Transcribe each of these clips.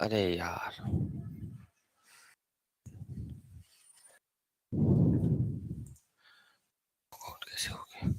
अरे यार, कैसे हो गया?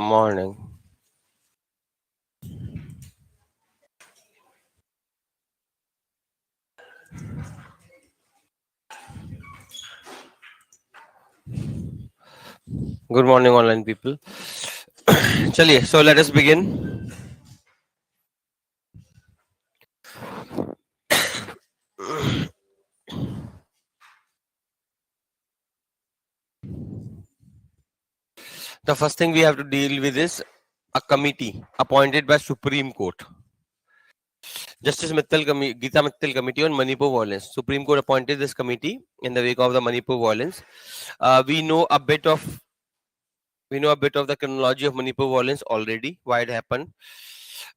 Morning. Good morning, online people. चलिए, so let us begin. The first thing we have to deal with is a committee appointed by Supreme Court. Justice Geeta Mittal Committee on Manipur Violence. Supreme Court appointed this committee in the wake of the Manipur violence. We know a bit of the chronology of Manipur violence already, why it happened.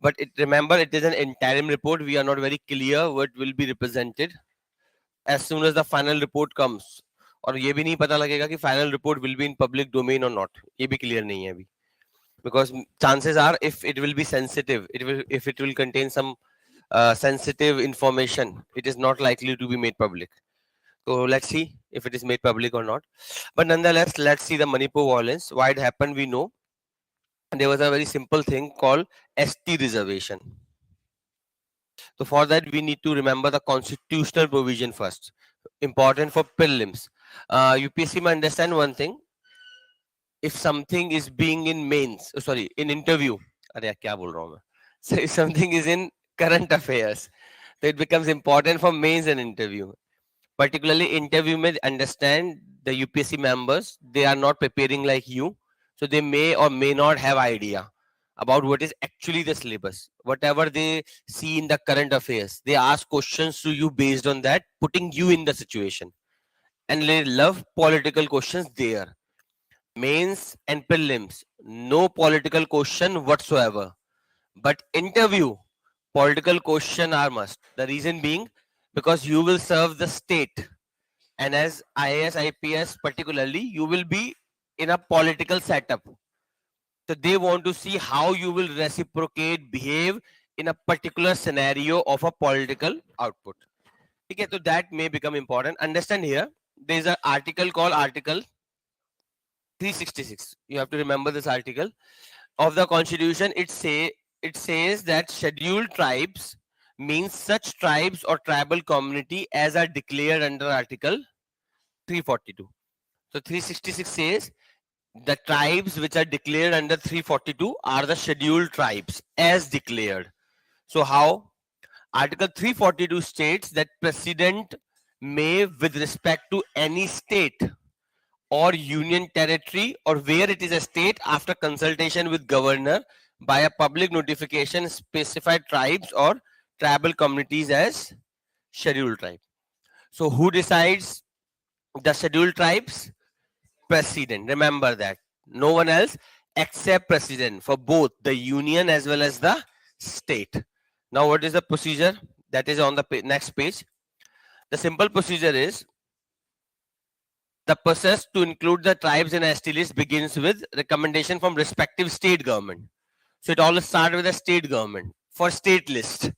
But remember, it is an interim report. We are not very clear what will be represented. As soon as the final report comes, और ये भी नहीं पता लगेगा कि final report will be in public domain or not. ये भी clear नहीं है अभी. Because chances are, if it will be sensitive, if it will contain some sensitive information, it is not likely to be made public. So let's see if it is made public or not. But nonetheless, let's see the Manipur violence. Why it happened, we know. There was a very simple thing called ST reservation. So for that, we need to remember the constitutional provision first. Important for prelims. UPSC may understand one thing. If something is being in mains, in interview, so if something is in current affairs, so it becomes important for mains and interview. Particularly interview may understand the UPSC members, they are not preparing like you, so they may or may not have idea about what is actually the syllabus. Whatever they see in the current affairs, they ask questions to you based on that, putting you in the situation. And they love political questions there. Mains and prelims, no political question whatsoever. But interview, political question are must. The reason being, because you will serve the state. And as IAS, IPS particularly, you will be in a political setup. So they want to see how you will reciprocate, behave in a particular scenario of a political output. Okay, so that may become important. Understand here, there is an article called Article 366. You have to remember this article of the Constitution. It says that scheduled tribes means such tribes or tribal community as are declared under Article 342. So 366 says the tribes which are declared under 342 are the scheduled tribes as declared. So how? Article 342 states that President may, with respect to any state or union territory or where it is a state, after consultation with governor, by a public notification, specify tribes or tribal communities as scheduled tribe. So who decides the scheduled tribes? President. Remember that. No one else except president for both the union as well as the state. Now what is the procedure? That is on the next page. The simple procedure is, the process to include the tribes in a ST list begins with recommendation from respective state government. So it all starts with the state government for state list.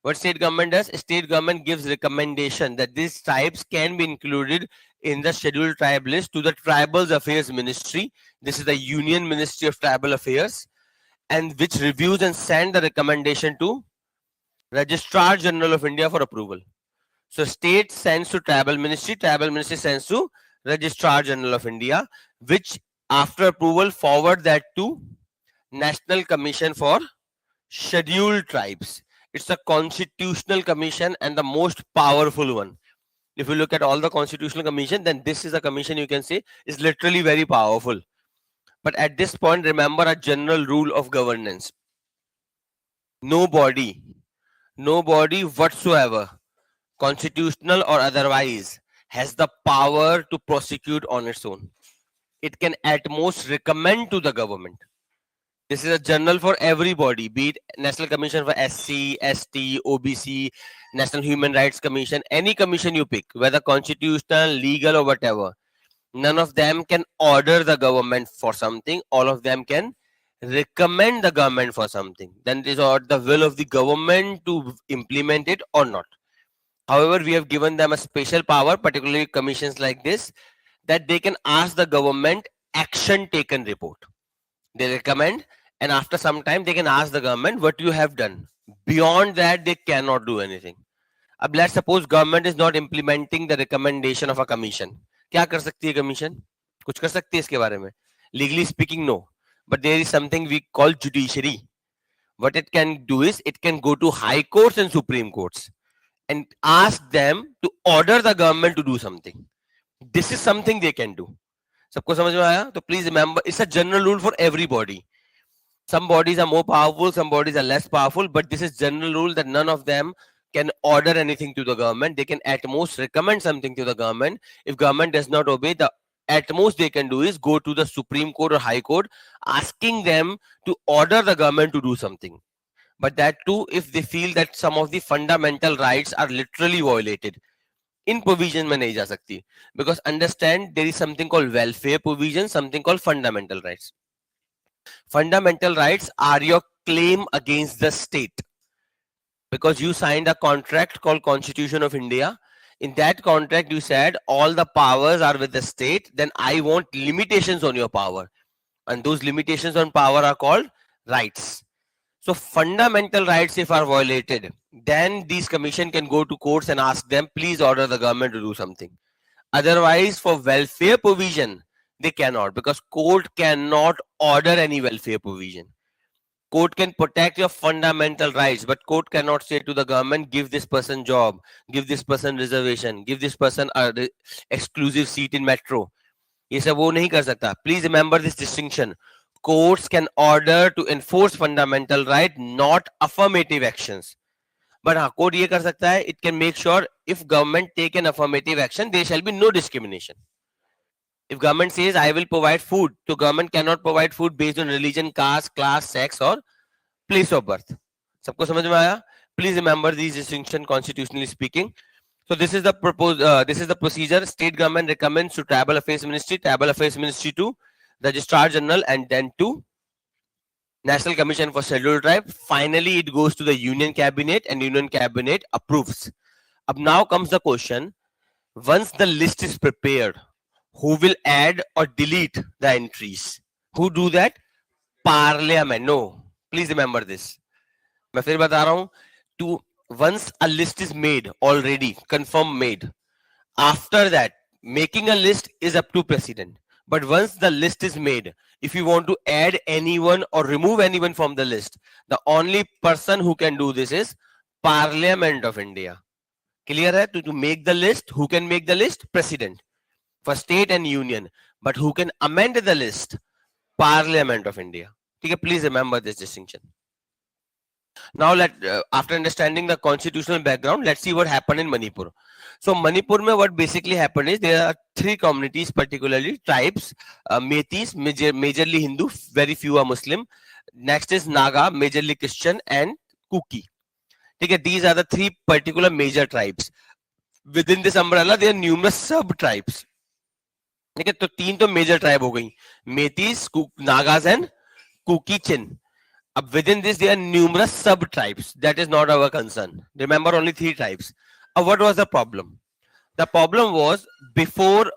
What state government does? State government gives recommendation that these tribes can be included in the scheduled tribe list to the Tribal Affairs Ministry. This is the Union Ministry of Tribal Affairs, and which reviews and send the recommendation to Registrar General of India for approval. So state sends to Tribal Ministry sends to Registrar General of India, which after approval forward that to National Commission for Scheduled Tribes. It's a constitutional commission and the most powerful one. If you look at all the constitutional commission, then this is a commission you can say is literally very powerful. But at this point, remember a general rule of governance. Nobody whatsoever, constitutional or otherwise, has the power to prosecute on its own. It can at most recommend to the government. This is a general for everybody, be it National Commission for SC, ST, OBC, National Human Rights Commission, any commission you pick, whether constitutional, legal or whatever. None of them can order the government for something. All of them can recommend the government for something. Then it is the will of the government to implement it or not. However, we have given them a special power, particularly commissions like this, that they can ask the government action taken report. They recommend, and after some time they can ask the government what you have done. Beyond that, they cannot do anything. Ab let's suppose government is not implementing the recommendation of a commission. क्या कर सकती है commission? कुछ कर सकती है इसके बारे में? Legally speaking, no. But there is something we call judiciary. What it can do is it can go to high courts and supreme courts and ask them to order the government to do something. This is something they can do. सबको समझ में आया? तो please remember, it's a general rule for everybody. Some bodies are more powerful, some bodies are less powerful, but this is general rule that none of them can order anything to the government. They can at most recommend something to the government. If government does not obey, the at most they can do is go to the Supreme Court or High Court, asking them to order the government to do something. But that too, if they feel that some of the fundamental rights are literally violated. In provision में नहीं जा सकती, because understand there is something called welfare provision, something called fundamental rights. Fundamental rights are your claim against the state, because you signed a contract called Constitution of India. In that contract you said all the powers are with the state, then I want limitations on your power, and those limitations on power are called rights. So fundamental rights if are violated, then these commission can go to courts and ask them, please order the government to do something. Otherwise, for welfare provision, they cannot, because court cannot order any welfare provision. Court can protect your fundamental rights, but court cannot say to the government, give this person job, give this person reservation, give this person an exclusive seat in metro. ये सब वो नहीं कर सकता. Please remember this distinction. Courts can order to enforce fundamental right, not affirmative actions. But हाँ, court ये कर सकता है, it can make sure if government take an affirmative action, there shall be no discrimination. If government says I will provide food, so government cannot provide food based on religion, caste, class, sex or place of birth. सबको समझ में आया? Please remember these distinctions constitutionally speaking. So this is the procedure. State government recommends to Tribal Affairs Ministry to Registrar General, and then to National Commission for Scheduled Tribe. Finally, it goes to the Union Cabinet, and Union Cabinet approves. Now comes the question: once the list is prepared, who will add or delete the entries? Who do that? Parliament. No, please remember this. मैं फिर बता रहा हूं. Once a list is made already, confirmed made, after that, making a list is up to President. But once the list is made, if you want to add anyone or remove anyone from the list, the only person who can do this is Parliament of India. Clear hai? To make the list, who can make the list? President. For state and union. But who can amend the list? Parliament of India. Okay, please remember this distinction. Now, after understanding the constitutional background, let's see what happened in Manipur. So, Manipur mein what basically happened is there are three communities, particularly tribes, Metis, majorly Hindu, very few are Muslim. Next is Naga, majorly Christian, and Kuki. Okay, these are the three particular major tribes. Within this umbrella, there are numerous sub-tribes. Okay, तो तीन तो major tribe हो गई, Metis, Nagas, and Kuki-Chin. Within this, there are numerous sub-tribes. That is not our concern. Remember, only three tribes. What was the problem? The problem was before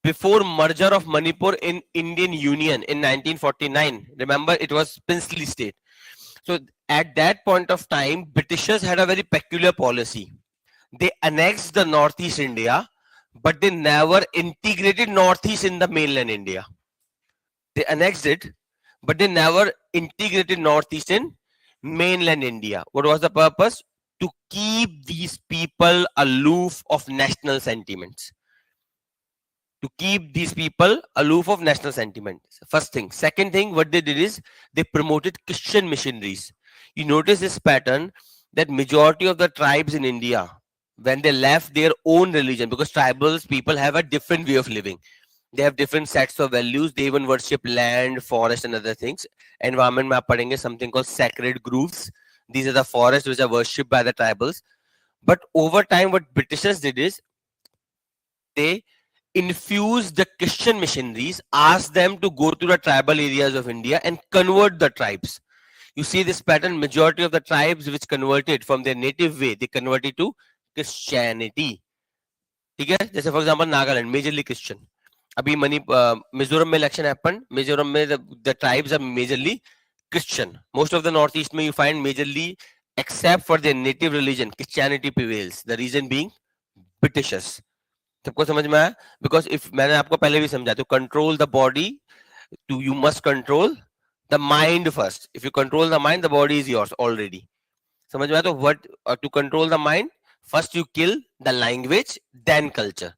merger of Manipur in Indian Union in 1949. Remember, it was princely state. So at that point of time, Britishers had a very peculiar policy. They annexed the Northeast India, but they never integrated Northeast in the mainland India. They annexed it, but they never integrated Northeast in mainland India. What was the purpose? To keep these people aloof of national sentiments. To keep these people aloof of national sentiments. First thing. Second thing, what they did is they promoted Christian missionaries. You notice this pattern that majority of the tribes in India, when they left their own religion, because tribal people have a different way of living. They have different sets of values. They even worship land, forest, and other things. Environment mein aap padhenge something called sacred groves. These are the forests which are worshipped by the tribals. But over time, what Britishers did is they infused the Christian missionaries, asked them to go to the tribal areas of India and convert the tribes. You see this pattern, majority of the tribes which converted from their native way, they converted to Christianity. ठीक है, जैसे for example Nagaland majorly Christian. अभी मिजोरम में election happen. Mizoram में the tribes are majorly Christian. Most of the northeast में you find majorly, except for their native religion, Christianity prevails. The reason being Britishers. सबको समझ में आया? Because if मैंने आपको पहले भी समझा, तो control the body, you must control the mind first. If you control the mind, the body is yours already. समझ में आया? तो what to control the mind? First you kill the language, then culture.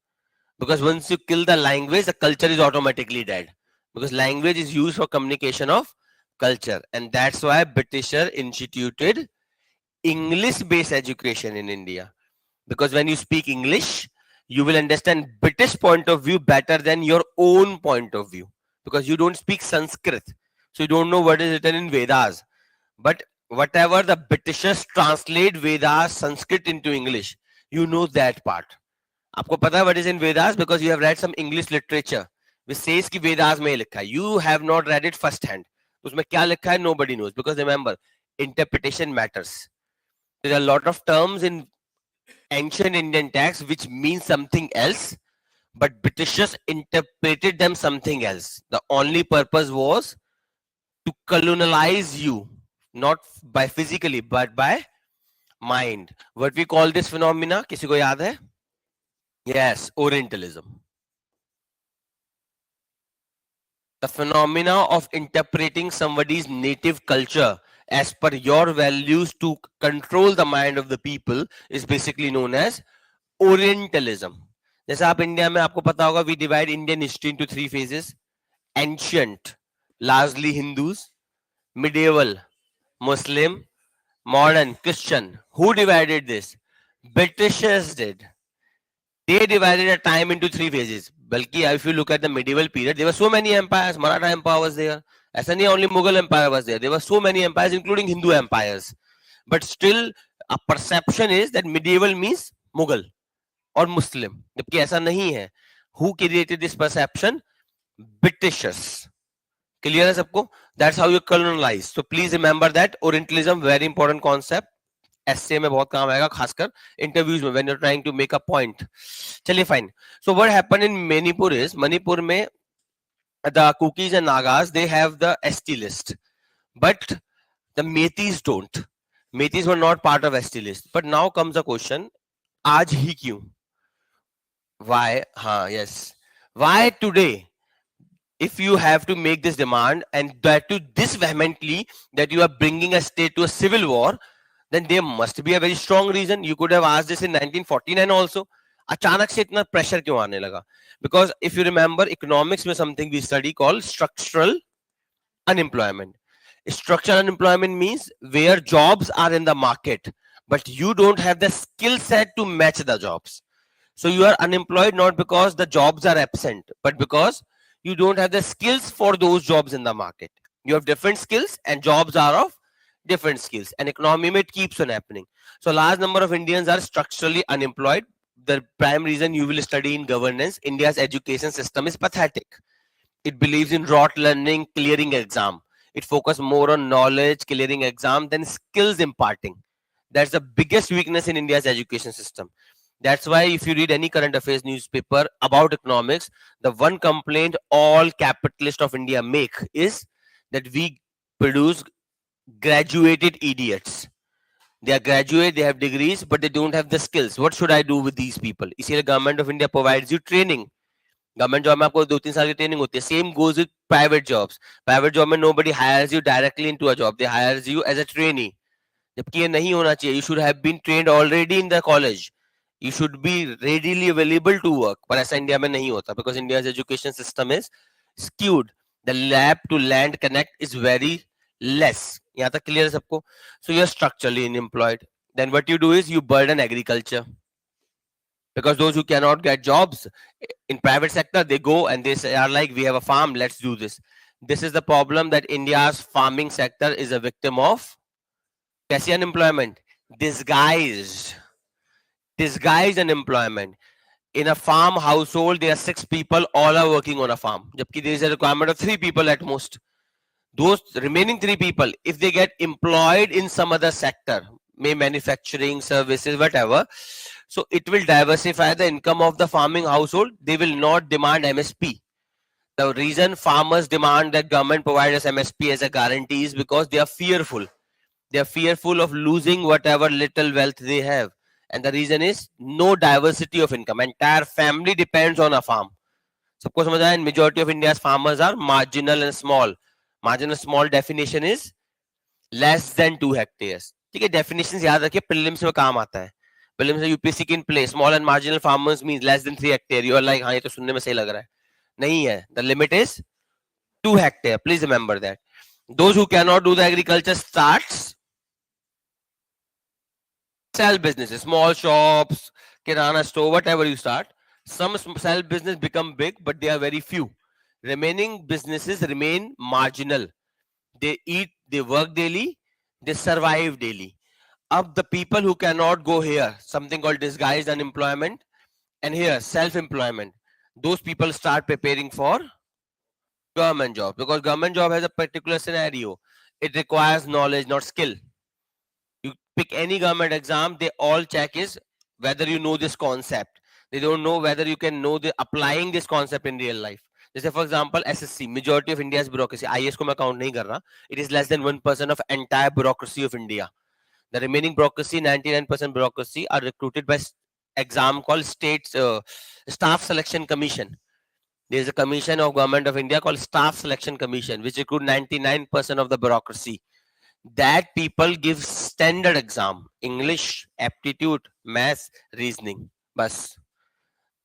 Because once you kill the language, the culture is automatically dead. Because language is used for communication of culture, and that's why Britisher instituted English-based education in India. Because when you speak English, you will understand British point of view better than your own point of view. Because you don't speak Sanskrit, so you don't know what is written in Vedas. But whatever the Britishers translate Vedas, Sanskrit into English, you know that part. आपको पता है what is in Vedas because you have read some English literature which says कि Vedas में लिखा है. You have not read it first hand. उसमें क्या लिखा है nobody knows, because remember, interpretation matters. There are a lot of terms in ancient Indian text which mean something else, but Britishers interpreted them something else. The only purpose was to colonialize you, not by physically but by mind. What we call this phenomena, किसी को याद है? Yes, Orientalism. The phenomena of interpreting somebody's native culture as per your values to control the mind of the people is basically known as Orientalism. जैसे आप India में आपको पता होगा, we divide Indian history into three phases: ancient, largely Hindus; medieval, Muslim; modern, Christian. Who divided this? Britishers did. They divided a time into three phases. Balki, if you look at the medieval period, there were so many empires. Maratha Empire was there. ऐसा नहीं, only Mughal Empire was there. There were so many empires, including Hindu empires. But still, a perception is that medieval means Mughal or Muslim. जबकि ऐसा नहीं है. Who created this perception? Britishers. Clear है सबको? That's how you colonize. So please remember that Orientalism, very important concept. essay में बहुत काम आएगा, खासकर interviews में when you're trying to make a point. चलिए fine. So what happened in Manipur is, Manipur में the Kukis and Nagas, they have the ST list, but the Metis don't. Metis were not part of ST list. But now comes the question, आज ही क्यों? Why? Yes. Why today? If you have to make this demand, and that to this vehemently, that you are bringing a state to a civil war, then there must be a very strong reason. You could have asked this in 1949 also. अचानक से इतना pressure क्यों आने लगा? Because if you remember, economics में something we study called structural unemployment. Structural unemployment means where jobs are in the market, but you don't have the skill set to match the jobs. So you are unemployed not because the jobs are absent, but because you don't have the skills for those jobs in the market. You have different skills and jobs are of different skills, and economy it keeps on happening. So large number of Indians are structurally unemployed. The prime reason you will study in governance, India's education system is pathetic. It believes in rote learning, clearing exam. It focuses more on knowledge, clearing exam than skills imparting. That's the biggest weakness in India's education system. That's why if you read any current affairs newspaper about economics, the one complaint all capitalists of India make is that we produce graduated idiots. They are graduate, they have degrees, but they don't have the skills. What should I do with these people? इसीलिए government of India provides you training. Government job में आपको 2-3 साल की training होती है. Same goes with private jobs. Private job में nobody hires you directly into a job, they hires you as a trainee. जबकि ये नहीं होना चाहिए. You should have been trained already in the college. You should be readily available to work. पर ऐसा India में नहीं होता, because India's education system is skewed. The lab to land connect is very less. यहाँ तक clear है सबको? So you're structurally unemployed. Then what you do is you burden agriculture. Because those who cannot get jobs in private sector, they go and they say, are like, we have a farm, let's do this. This is the problem, that India's farming sector is a victim of कैसी unemployment? Disguised unemployment. In a farm household, there are 6 people, all are working on a farm. Jabki there is a requirement of 3 people at most. Those remaining 3 people, if they get employed in some other sector, may manufacturing, services, whatever, so it will diversify the income of the farming household. They will not demand MSP. The reason farmers demand that government provide us MSP as a guarantee is because they are fearful. They are fearful of losing whatever little wealth they have. And the reason is no diversity of income. Entire family depends on a farm. सबको समझ आया? Majority of India's farmers are marginal and small. Marginal small definition is less than 2 hectares. ठीक है, definitions याद रखिए, prelims में काम आता है. Prelims में UPSC की in play. Small and marginal farmers means less than 3 hectares. You are like, हाँ ये तो सुनने में सही लग रहा है. नहीं है. The limit is 2 hectares. Please remember that. Those who cannot do the agriculture starts sell businesses, small shops, kirana store, whatever you start. Some sell business become big, but they are very few. Remaining businesses remain marginal. They eat, they work daily, they survive daily. Up the people who cannot go here, something called disguised unemployment, and here self-employment, those people start preparing for government job, because government job has a particular scenario. It requires knowledge, not skill. You pick any government exam, they all check is whether you know this concept. They don't know whether you can know the applying this concept in real life. जैसे for example SSC, majority of India's bureaucracy, IAS को मैं count नहीं कर रहा, it is less than 1% of entire bureaucracy of India. The remaining bureaucracy, 99% bureaucracy, are recruited by exam called Staff Selection Commission. There is a commission of Government of India called Staff Selection Commission, which recruit 99% of the bureaucracy. That people give standard exam, English, aptitude, maths, reasoning. Bas.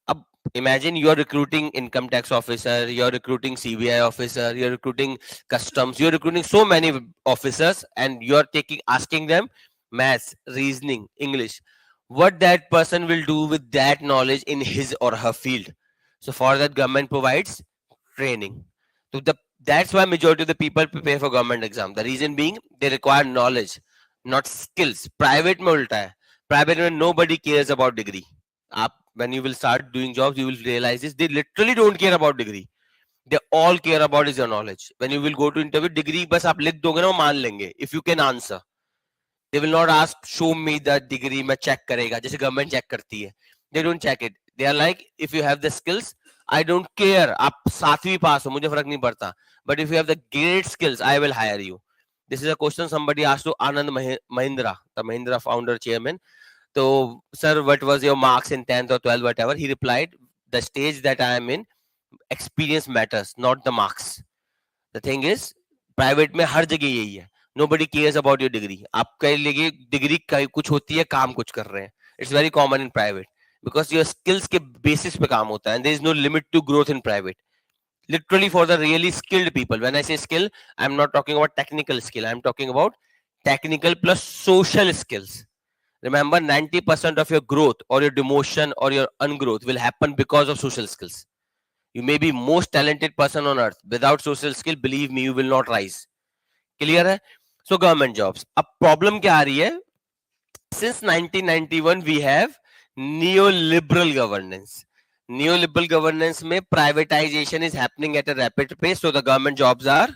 Ab, imagine you are recruiting income tax officer, you are recruiting CBI officer, you are recruiting customs, you are recruiting so many officers, and you are asking them maths, reasoning, English. What that person will do with that knowledge in his or her field. So for that, government provides training. So that's why majority of the people prepare for government exam. The reason being, they require knowledge, not skills. Private में उल्टा है. Private में nobody cares about degree. When you will start doing jobs, you will realize this. They literally don't care about degree. They all care about is your knowledge. When you will go to interview, degree बस आप लिख दोगे ना, वो मान लेंगे. If you can answer. They will not ask, show me the degree, मैं check करेगा. जैसे government check करती है. They don't check it. They are like, if you have the skills, I don't care. आप 7वीं पास हो, मुझे फर्क नहीं पड़ता. But if you have the great skills, I will hire you. This is a question somebody asked to Anand Mahindra, the Mahindra founder chairman. So, sir, what was your marks in 10th or 12th, whatever? He replied, the stage that I am in, experience matters, not the marks. The thing is, private में हर जगह यही है. Nobody cares about your degree. आपके लिए degree कुछ होती है, काम कुछ कर रहे हैं. It's very common in private. Because your skills के basis पे काम होता है, and there is no limit to growth in private. Literally for the really skilled people. When I say skill, I'm not talking about technical skill. I'm talking about technical plus social skills. Remember, 90% of your growth or your demotion or your ungrowth will happen because of social skills. You may be most talented person on earth. Without social skill, believe me, you will not rise. Clear hai? So government jobs. अब problem क्या आ रही है? Since 1991, we have neoliberal governance. Neoliberal governance में privatization is happening at a rapid pace, so the government jobs are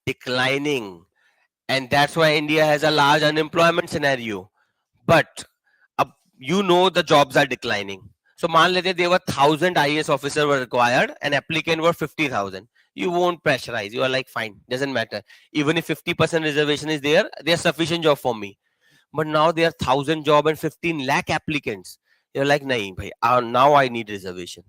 declining, and that's why India has a large unemployment scenario. But अब you know the jobs are declining. So मान लेते there were 1,000 IAS officers were required and applicant were 50,000. You won't pressurize. You are like, fine, doesn't matter. Even if 50% reservation is there, there's sufficient job for me. But now there are 1,000 job and 15 lakh applicants. You're like, nahin, bhai, now I need reservation.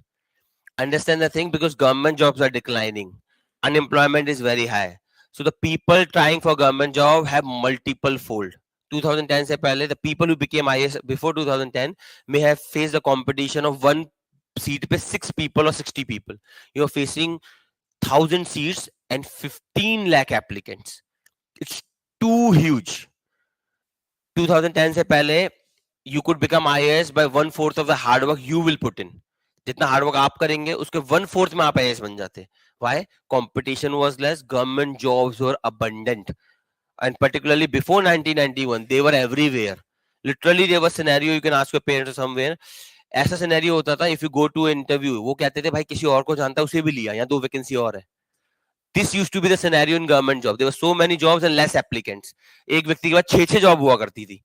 Understand the thing, because government jobs are declining. Unemployment is very high. So the people trying for government job have multiple fold. 2010 से पहले, the people who became IAS before 2010 may have faced the competition of one seat पे 6 people or 60 people. You are facing 1,000 seats and 15 lakh applicants. It's too huge. 2010 से पहले you could become IAS by 1/4 of the hard work you will put in. जितना hard work आप करेंगे उसके 1/4 में आप IAS बन जाते. Why? Competition was less, government jobs were abundant. And particularly before 1991, they were everywhere. Literally, there was scenario, you can ask your parents or somewhere. ऐसा scenario होता था, if you go to interview, वो कहते थे भाई किसी और को जानता है उसे भी लिया, यहाँ 2 vacancy और है. This used to be the scenario in government job. There were so many jobs and less applicants. एक व्यक्ति के बाद 6 जॉब हुआ करती थी.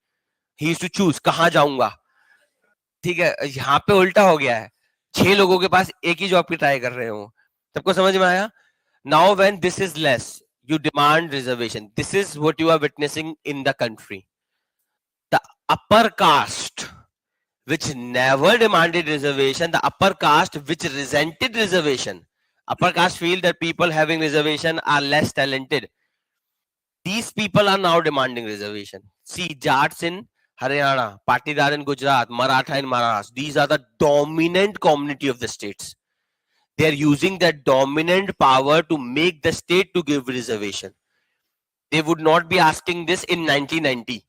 He used to choose कहाँ जाऊंगा. ठीक है, यहाँ पे उल्टा हो गया है. 6 लोगों के पास एक ही जॉब की ट्राई कर रहे हो. सबको समझ में आया? Now when this is less, you demand reservation. This is what you are witnessing in the country. The upper caste, which never demanded reservation, the upper caste which resented reservation. Upper caste feel that people having reservation are less talented. These people are now demanding reservation. See, Jats in Haryana, Patidar in Gujarat, Maratha in Maharashtra. These are the dominant community of the states. They are using that dominant power to make the state to give reservation. They would not be asking this in 1990.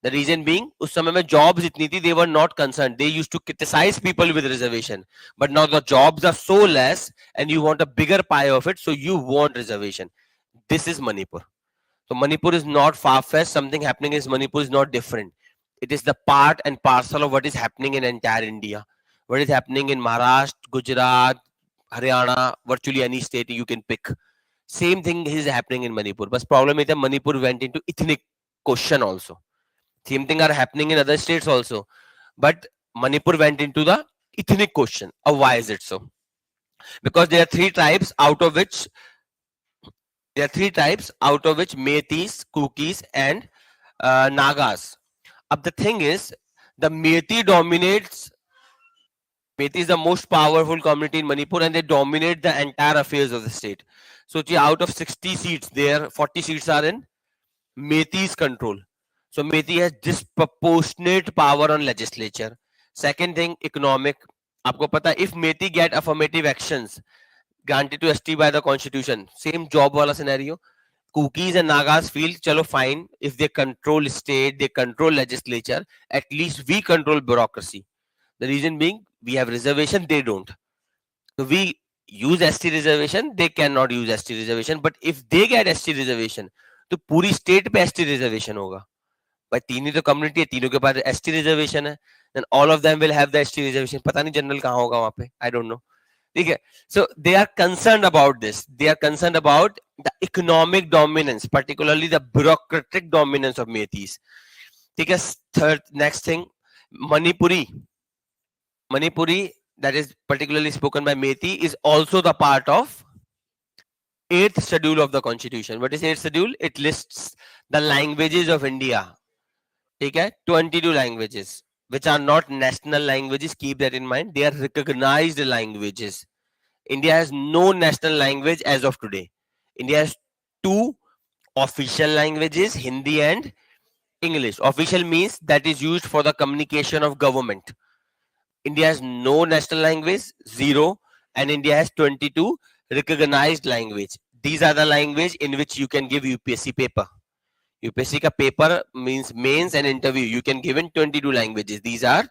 The reason being, उस समय में jobs इतनी थी, they were not concerned. They used to criticize people with reservation. But now the jobs are so less and you want a bigger pie of it, so you want reservation. This is Manipur. So Manipur is not far-fetched. Something happening in Manipur is not different. It is the part and parcel of what is happening in entire India. What is happening in Maharashtra, Gujarat, Haryana, virtually any state you can pick. Same thing is happening in Manipur. But problem is that Manipur went into ethnic question also. Same thing are happening in other states also. But Manipur went into the ethnic question. Why is it so? Because there are 3 tribes out of which Meiteis, Kukis and Nagas. The thing is, the Meitei dominates. Meitei is the most powerful community in Manipur and they dominate the entire affairs of the state. So out of 60 seats there, 40 seats are in Meitei's control. So Meitei has disproportionate power on legislature. Second thing, economic. आपको पता है, if Meitei get affirmative actions granted to ST by the constitution, same job wala scenario. Kukis and Nagas feel, chalo fine, if they control state, they control legislature, at least we control bureaucracy. The reason being, we have reservation, they don't. So we use ST reservation, they cannot use ST reservation. But if they get ST reservation, तो पूरी state पे ST reservation होगा. But तीन ही तो community है, तीनों के पास ST reservation है. Then all of them will have the ST reservation. पता नहीं general कहाँ होगा वहाँ पे. I don't know. ठीक है. So they are concerned about this. They are concerned about the economic dominance, particularly the bureaucratic dominance of Meiteis. ठीक है. Third, next thing, Manipuri, that is particularly spoken by Meitei, is also the part of 8th schedule of the constitution. What is 8th schedule? It lists the languages of India. Okay? 22 languages, which are not national languages. Keep that in mind. They are recognized languages. India has no national language as of today. India has 2 official languages, Hindi and English. Official means that is used for the communication of government. India has no national language, 0, and India has 22 recognized language. These are the language in which you can give UPSC paper. UPSC ka paper means mains and interview. You can give in 22 languages. These are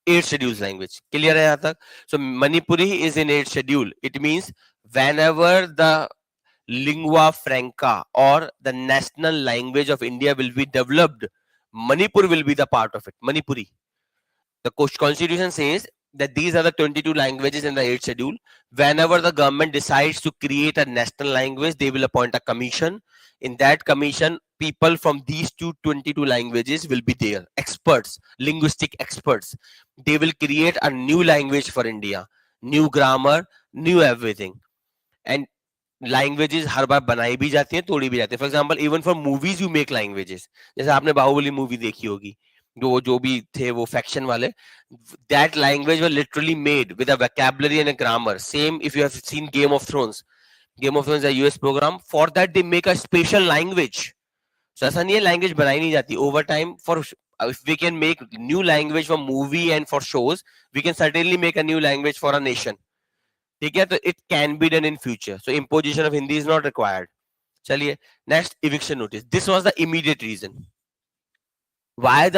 8 schedules language. Clear hai yahan tak? So Manipuri is in 8 schedule. It means whenever the lingua franca or the national language of India will be developed, Manipur will be the part of it. Manipuri. The constitution says that these are the 22 languages in the 8th schedule. Whenever the government decides to create a national language, they will appoint a commission In that commission, people from these 222 languages will be there, experts, linguistic experts. They will create a new language for India, new grammar, new everything. And languages हर बार बनाई भी जाती हैं, तोड़ी भी जाती हैं. For example, even for movies you make languages. जैसे आपने बाहुबली मूवी देखी होगी, जो भी थे वो faction वाले, that language was literally made with a vocabulary and a grammar. Same if you have seen Game of Thrones. Game of Thrones is a US program. For that they make a special language. So ऐसा नहीं है language बनाई नहीं जाती. Over time, for if we can make new language for movie and for shows, we can certainly make a new language for a nation. ठीक है, तो it can be done in future. So imposition of Hindi is not required. चलिए, next, eviction notice. This was the immediate reason. Why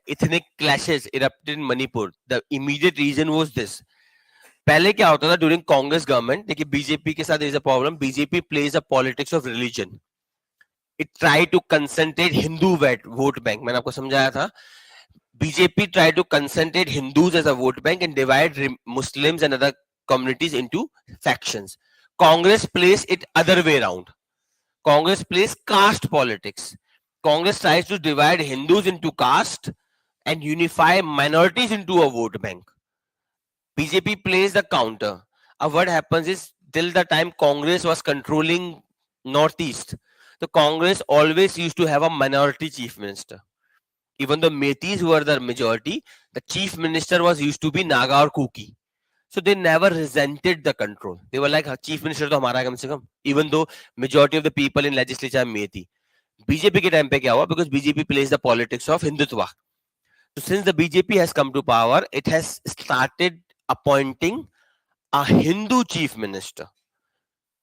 ethnic clashes erupted in Manipur? The immediate reason was this. पहले क्या होता था during Congress government? देखिए, BJP के साथ there is a problem. BJP plays a politics of religion. It tried to concentrate Hindu vote bank. मैंने आपको समझाया था. BJP tried to concentrate Hindus as a vote bank and divide Muslims and other communities into factions. Congress plays it other way around. Congress plays caste politics. Congress tries to divide Hindus into caste and unify minorities into a vote bank. BJP plays the counter. What happens is, till the time Congress was controlling Northeast, the Congress always used to have a minority chief minister. Even the Metis, who were the majority, the chief minister was used to be Naga or Kuki. So they never resented the control. They were like, chief minister to hamara hai kam se kam, even though majority of the people in legislature are Meti. BJP ke time pe kya hua? Because BJP plays the politics of Hindutva. So since the BJP has come to power, it has started appointing a Hindu chief minister.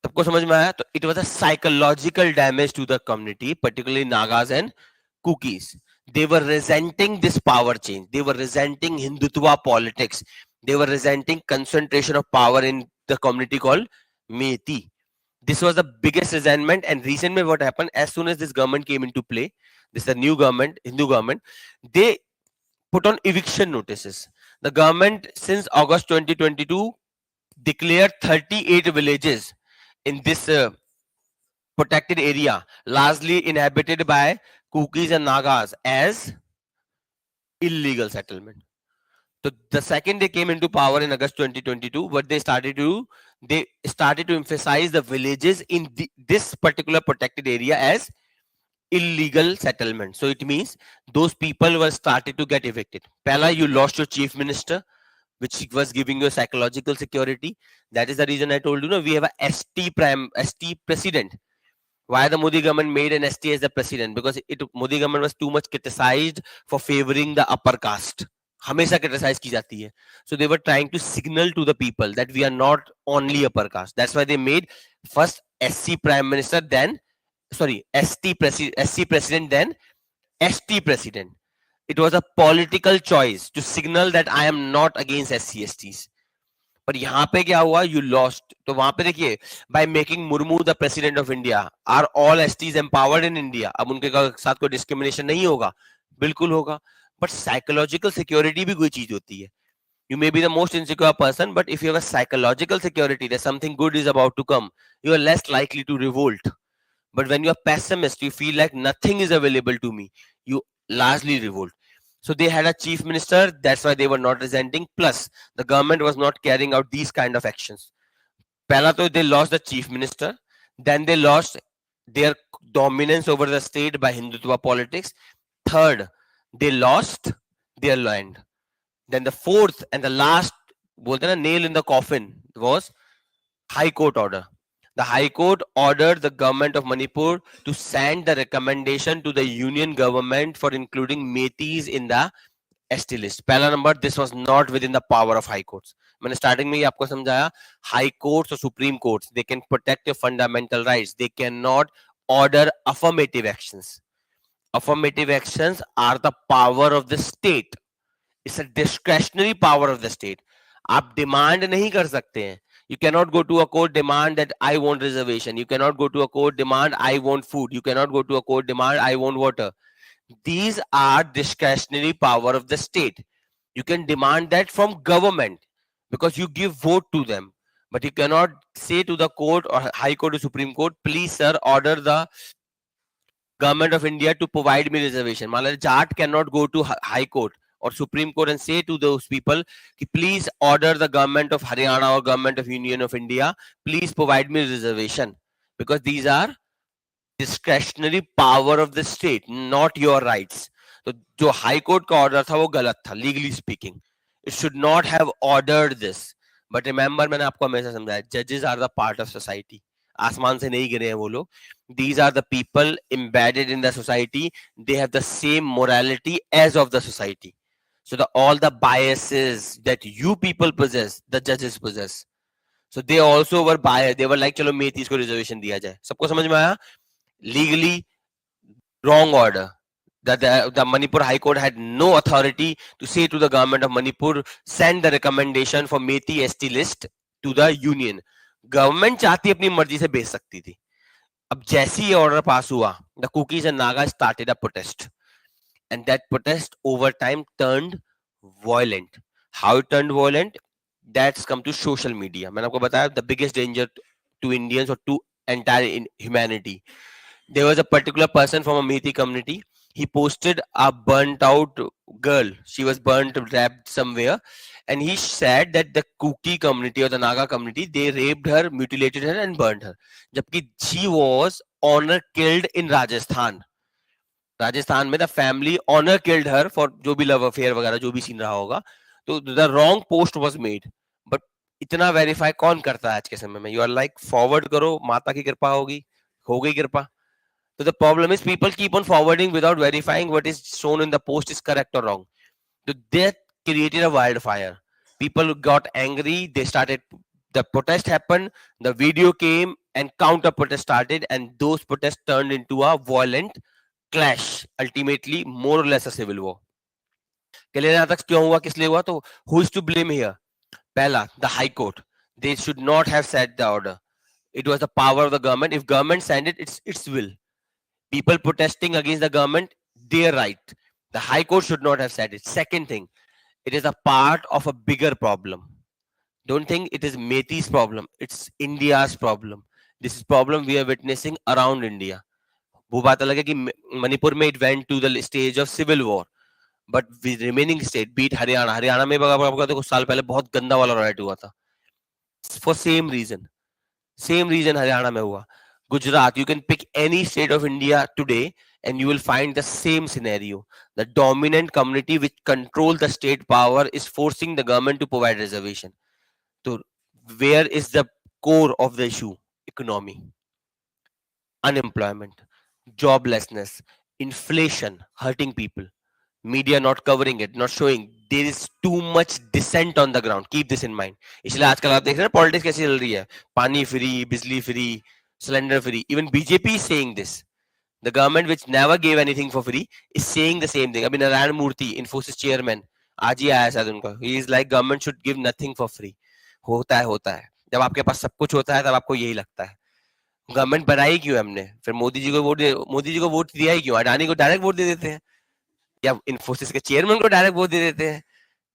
सबको समझ में आया? तो it was a psychological damage to the community, particularly Nagas and Kukis. They were resenting this power change. They were resenting Hindutva politics. They were resenting concentration of power in the community called Meti. This was the biggest resentment. And recently what happened, as soon as this government came into play, this is the new government, Hindu government, they put on eviction notices. The government since August 2022 declared 38 villages in this protected area, largely inhabited by Kukis and Nagas, as illegal settlement. So the second they came into power in August 2022, what they started to emphasize the villages in this particular protected area as illegal settlement. So it means those people were started to get evicted. Pehla, you lost your chief minister, which was giving you psychological security. That is the reason I told you, no, we have a ST president. Why the Modi government made an ST as the president? Because Modi government was too much criticized for favoring the upper caste. हमेशा criticize की जाती है. So they were trying to signal to the people that we are not only upper caste. That's why they made first SC prime minister, then SC president, then ST president. It was a political choice to signal that I am not against SC STs. पर यहाँ पे क्या हुआ? You lost. तो वहां पे देखिए, by making Murmu the president of India, are all STs empowered in India? अब उनके साथ कोई discrimination नहीं होगा? बिल्कुल होगा. But psychological security भी कोई चीज होती है. You may be the most insecure person, but if you have a psychological security that something good is about to come, you are less likely to revolt. But when you are pessimist, you feel like nothing is available to me, you largely revolt. So they had a chief minister, that's why they were not resenting. Plus, the government was not carrying out these kind of actions. Pehla to they lost the chief minister, then they lost their dominance over the state by Hindutva politics. Third, they lost their land. Then the fourth and the last nail in the coffin was High Court order. The High Court ordered the government of Manipur to send the recommendation to the union government for including Metis in the ST list. Pehla number, this was not within the power of High Courts. मैंने starting में ही आपको समझाया, High Courts or Supreme Courts, they can protect your fundamental rights. They cannot order affirmative actions. Affirmative actions are the power of the state. It's a discretionary power of the state. आप demand नहीं कर सकते हैं. You cannot go to a court demand that I want reservation. You cannot go to a court demand I want food. You cannot go to a court demand I want water. These are discretionary power of the state. You can demand that from government because you give vote to them. but you cannot say to the court or High Court or Supreme Court, please sir, order the Government of India to provide me reservation. Malala Jat cannot go to High Court or Supreme Court and say to those people, please order the government of Haryana or government of Union of India, please provide me reservation, because these are discretionary power of the state, not your rights. तो जो high court का order था वो गलत था, legally speaking. It should not have ordered this. But remember, मैंने आपको हमेशा समझाया, जजेस are the part of society. आसमान से नहीं गिरे हैं वो लोग. These are the people embedded in the society. They have the same morality as of the society. So all the biases that you people possess, the judges possess. So they also were biased. They were like, चलो मेथीस को reservation दिया जाए. सबको समझ में आया? Legally wrong order. That the Manipur High Court had no authority to say to the government of Manipur, send the recommendation for Methi ST list to the union. Government चाहती अपनी मर्जी से भेज सकती थी. अब जैसे ही ऑर्डर पास हुआ, the Kukis and Nagas started a protest, and that protest over time turned violent. How it turned violent? That's come to social media. मैंने आपको बताया, the biggest danger to Indians or to entire humanity. There was a particular person from a Methi community. He posted a burnt out girl. She was burnt, wrapped somewhere. And he said that the Kuki community or the Naga community, they raped her, mutilated her and burned her. Jabki she was honor killed in Rajasthan. Rajasthan में the family honor killed her for जो भी love affair वगैरह जो भी scene रहा होगा. तो the wrong post was made. But इतना verify कौन करता है आज के समय में? You are like forward करो, माता की कृपा होगी, हो गई कृपा. So the problem is people keep on forwarding without verifying what is shown in the post is correct or wrong. So that created a wildfire. People got angry. They started, the protest happened, the video came and counter protest started, and those protests turned into a violent clash. Ultimately, more or less a civil war. क्यों हुआ, किस लिए हुआ? तो who is to blame here? पहला, the High Court. They should not have set the order. It was the power of the government. If government signed it, it's its will. People protesting against the government, their right. The High Court should not have said it. Second thing, it is a part of a bigger problem. Don't think it is Methi's problem. It's India's problem. This is problem we are witnessing around India. वो बात अलग है कि मणिपुर में it went to the stage of civil war, but the remaining state, beat Haryana में बगा कुछ साल पहले बहुत गंदा वाला riot हुआ था. For same reason हरियाणा में हुआ. Gujarat, you can pick any state of India today and you will find the same scenario. The dominant community which control the state power is forcing the government to provide reservation. So where is the core of the issue? Economy, unemployment, joblessness, inflation hurting people, media not covering it, not showing. There is too much dissent on the ground. Keep this in mind. इसलिए आजकल आप देख रहे हैं politics कैसी चल रही है. पानी फ्री, बिजली free, cylinder free. Even BJP is saying this. The government which never gave anything for free is saying the same thing. Abhi Narayan Murthy, Infosys chairman, आज ही आया शायद उनका. He is like government should give nothing for free. होता है. जब आपके पास सब कुछ होता है तब आपको यही लगता है. गवर्नमेंट बनाई क्यों हमने? फिर मोदी जी को वोट दिया ही क्यों? अडानी को डायरेक्ट वोट दे देते हैं या इन्फोसिस के चेयरमैन को डायरेक्ट वोट दे देते हैं.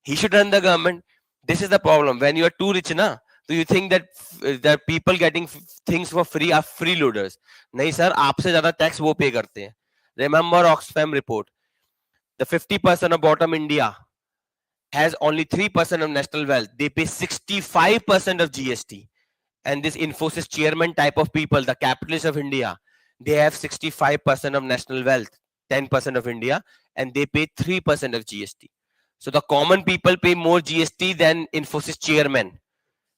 He should run the government. This is the problem. When you are too rich na, so you think that people getting things for free are freeloaders. नहीं sir, आपसे ज्यादा टैक्स वो पे करते हैं. Remember Oxfam report. The 50% of bottom India has only 3% of national wealth. They pay 65% of GST. And this Infosys chairman type of people, the capitalists of India, they have 65% of national wealth, 10% of India, and they pay 3% of GST. So the common people pay more GST than Infosys chairman.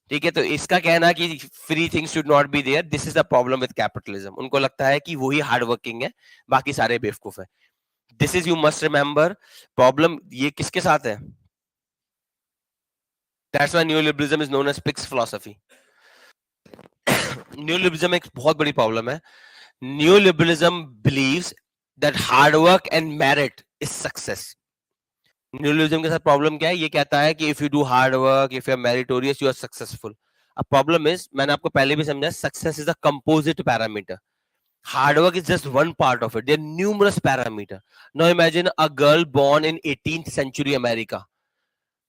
ठीक है, तो इसका कहना कि free things should not be there, this is the problem with capitalism. उनको लगता है कि वही हार्ड वर्किंग है, बाकी सारे बेवकूफ है. This is, you must remember, problem ये किसके साथ है? That's why neoliberalism is known as picks philosophy. Neoliberalism एक बहुत बड़ी प्रॉब्लम है. Neoliberalism believes that hard work and merit is success. Neoliberalism के साथ प्रॉब्लम क्या है? ये कहता है कि if you do hard work, if you are meritorious, you are successful. अब प्रॉब्लम इज, मैंने आपको पहले भी समझा, success is a composite parameter. Hard work is just one part of it. There are numerous parameters. Now imagine a girl born in 18th century America.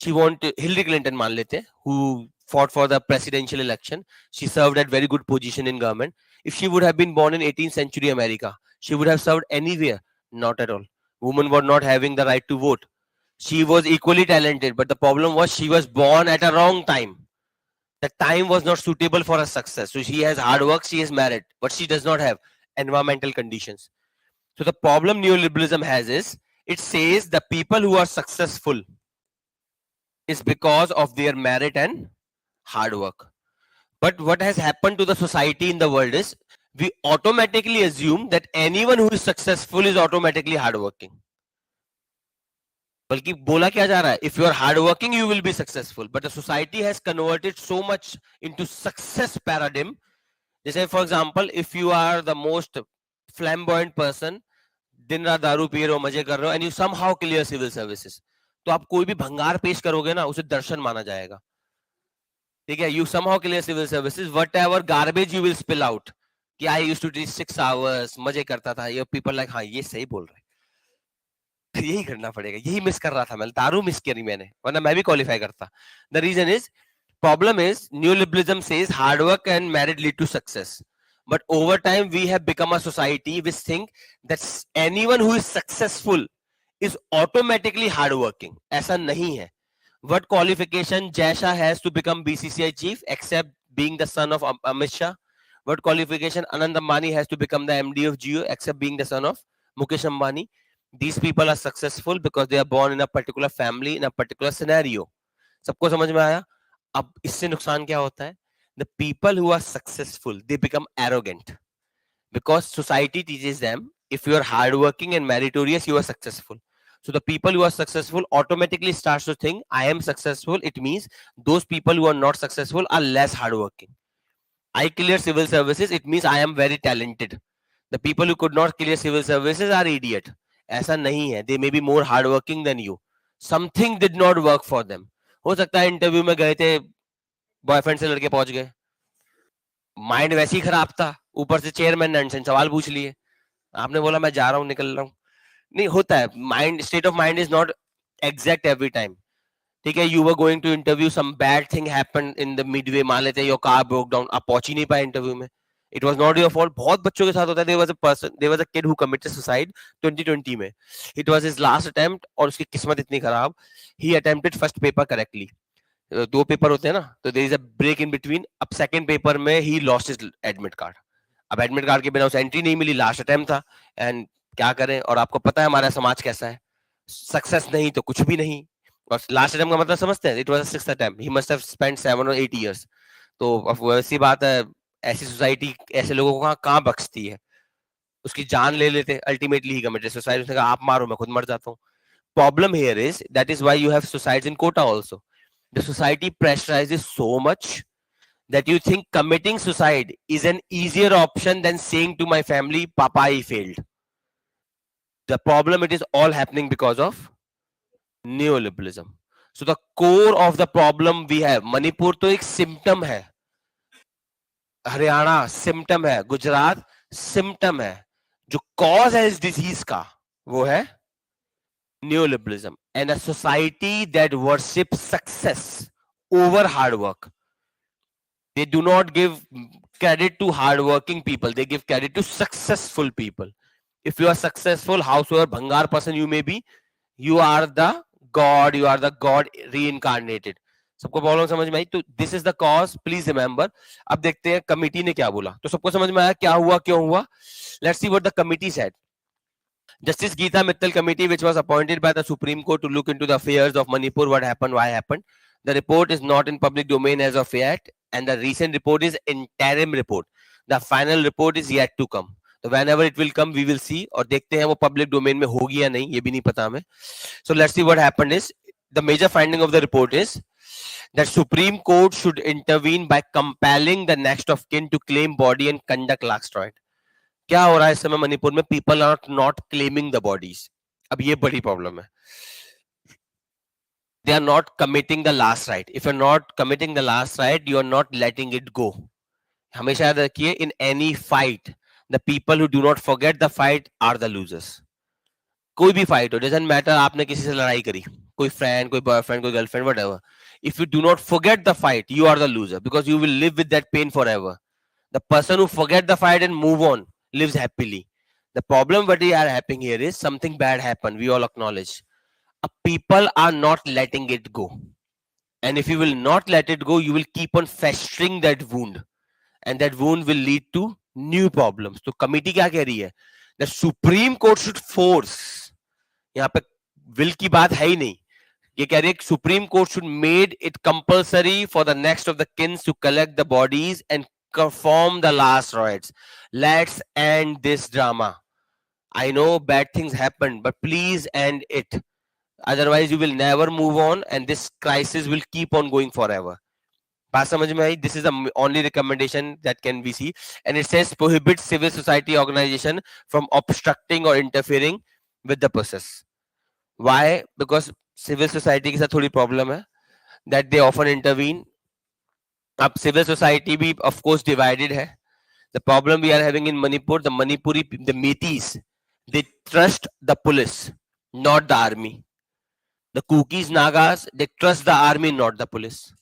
She wanted, Hillary Clinton मान लेते हैं, who fought for the presidential election. She served at very good position in government. If she would have been born in 18th century America, she would have served anywhere. Not at all. Women were not having the right to vote. She was equally talented, but the problem was she was born at a wrong time. The time was not suitable for her success. So she has hard work, she is married, but she does not have environmental conditions. So the problem neoliberalism has is, it says the people who are successful is because of their merit and hard work. But what has happened to the society in the world is, we automatically assume that anyone who is successful is automatically hardworking. बल्कि बोला क्या जा रहा है, if you are hardworking you will be successful, but the society has converted so much into success paradigm. जैसे for example, if you are the most flamboyant person, दिन रात दारू पी रहे हो, मजे कर रहे हो, and you somehow clear civil services, तो आप कोई भी भंगार पेश करोगे ना, उसे दर्शन माना जाएगा. ठीक है, you somehow clear civil services, whatever garbage you will spill out, कि I used to teach 6 hours, मजे करता था, ये people like, हाँ ये सही बोल रहे, यही करना पड़ेगा, यही मिस कर रहा था मैं, दारू मिस करी मैंने, वरना मैं भी क्वालिफाई करता. The reason is, problem is neoliberalism says hard work and merit lead to success, but over time we have become a society which think that anyone who is successful is automatically hardworking. ऐसा नहीं है. What qualification Jai Shah has to become BCCI chief except being the son of Amit Shah? What qualification Anand Ambani has to become the MD of Jio except being the son of Mukesh Ambani? These people are successful because they are born in a particular family, in a particular scenario. सबको समझ में आया? अब इससे नुकसान क्या होता है? The people who are successful, they become arrogant because society teaches them, if you are hardworking and meritorious, you are successful. So the people who are successful automatically starts to think, I am successful. It means those people who are not successful are less hardworking. I clear civil services, it means I am very talented. The people who could not clear civil services are idiot. ऐसा नहीं है. They may be more hardworking than you. Something did not work for them. हो सकता है interview में गए थे, boyfriend से लड़के पहुंच गए, माइंड वैसे ही खराब था, ऊपर से चेयरमैन नॉनसेंस सवाल पूछ लिए, आपने बोला मैं जा रहा हूं, निकल रहा हूं. नहीं होता है, mind, state of mind is not exact every time. ठीक है, you were going to interview, some bad thing happened in the midway, मान लेते हैं योर कार ब्रोक डाउन, आप पहुंच ही नहीं पाए इंटरव्यू में. It was not your fault. बहुत बच्चों के साथ होता है. There was a kid who committed suicide 2020 में. It was his last attempt और उसकी किस्मत इतनी खराब, he attempted first paper correctly. 2 paper होते हैं ना, तो there is a break in between. अब सेकंड पेपर में he lost his admit card. अब एडमिट कार्ड के बिना उसे एंट्री नहीं मिली, लास्ट अटेम्प्ट था, एंड क्या करें. और आपको पता है हमारा समाज कैसा है, सक्सेस नहीं तो कुछ भी नहीं. और लास्ट अटेम्प्ट का मतलब समझते हैं, it was a 6th attempt, he must have spent 7 or 8 years. तो अब वैसी बात है, ऐसी सोसाइटी ऐसे लोगों को कहां बख्शती है, उसकी जान ले लेते. Ultimately he committed suicide. उसने कहा आप मारो, मैं खुद मर जाता हूं. Problem here is, that is why you have suicides in Kota also. The society pressurises so much that you think committing suicide is an easier option than saying to my family, Papa, I failed. The problem, it is all happening because of neoliberalism. So the core of the problem we have, Manipur तो एक symptom है, Haryana symptom है, Gujarat symptom है. जो cause है इस disease का, वो है neoliberalism and a society that worships success over hard work. They do not give credit to hardworking people. They give credit to successful people. If you are successful, howsoever bhangar person you may be, you are the God. You are the God reincarnated. सबको problem समझ में आई? तो this is the cause. Please remember. अब देखते हैं committee ने क्या बोला. तो सबको समझ में आया क्या हुआ, क्यों हुआ? Let's see what the committee said. Justice Geeta Mittal Committee, which was appointed by the Supreme Court to look into the affairs of Manipur, what happened, why happened. The report is not in public domain as of yet, and the recent report is interim report. The final report is yet to come. So whenever it will come, we will see. और देखते हैं वो public domain में होगी या नहीं, ये भी नहीं पता हमें. So let's see what happened is, the major finding of the report is that Supreme Court should intervene by compelling the next of kin to claim body and conduct last right. क्या हो रहा है इस समय मणिपुर में? People are not claiming the bodies. अब ये बड़ी प्रॉब्लम है. They are not committing the last right. If you're not committing the last right, you are not letting it go. हमेशा याद रखिए, in any fight, the people who do not forget the fight are the losers. कोई भी fight हो, doesn't matter आपने किसी से लड़ाई करी, koi friend, koi boyfriend, koi girlfriend, whatever. If you do not forget the fight, you are the loser, because you will live with that pain forever. The person who forget the fight and move on lives happily. The problem what we are happening here is something bad happened. We all acknowledge. People are not letting it go. And if you will not let it go, you will keep on festering that wound. And that wound will lead to new problems. So committee क्या कह रही है? The Supreme Court should force. यहाँ पे will की बात है ही नहीं. ये कह रही है Supreme Court should made it compulsory for the next of the kins to collect the bodies and perform the last rites. Let's end this drama. I know bad things happened, but please end it. Otherwise, you will never move on, and this crisis will keep on going forever. This is the only recommendation that can be seen, and it says prohibit civil society organization from obstructing or interfering with the process. Why? Because civil society के साथ थोड़ी problem है that they often intervene. अब civil society भी of course divided है. The problem we are having in Manipur, the Metis, they trust the police, not the army. The Kukis, Nagas, they trust the army, not the police.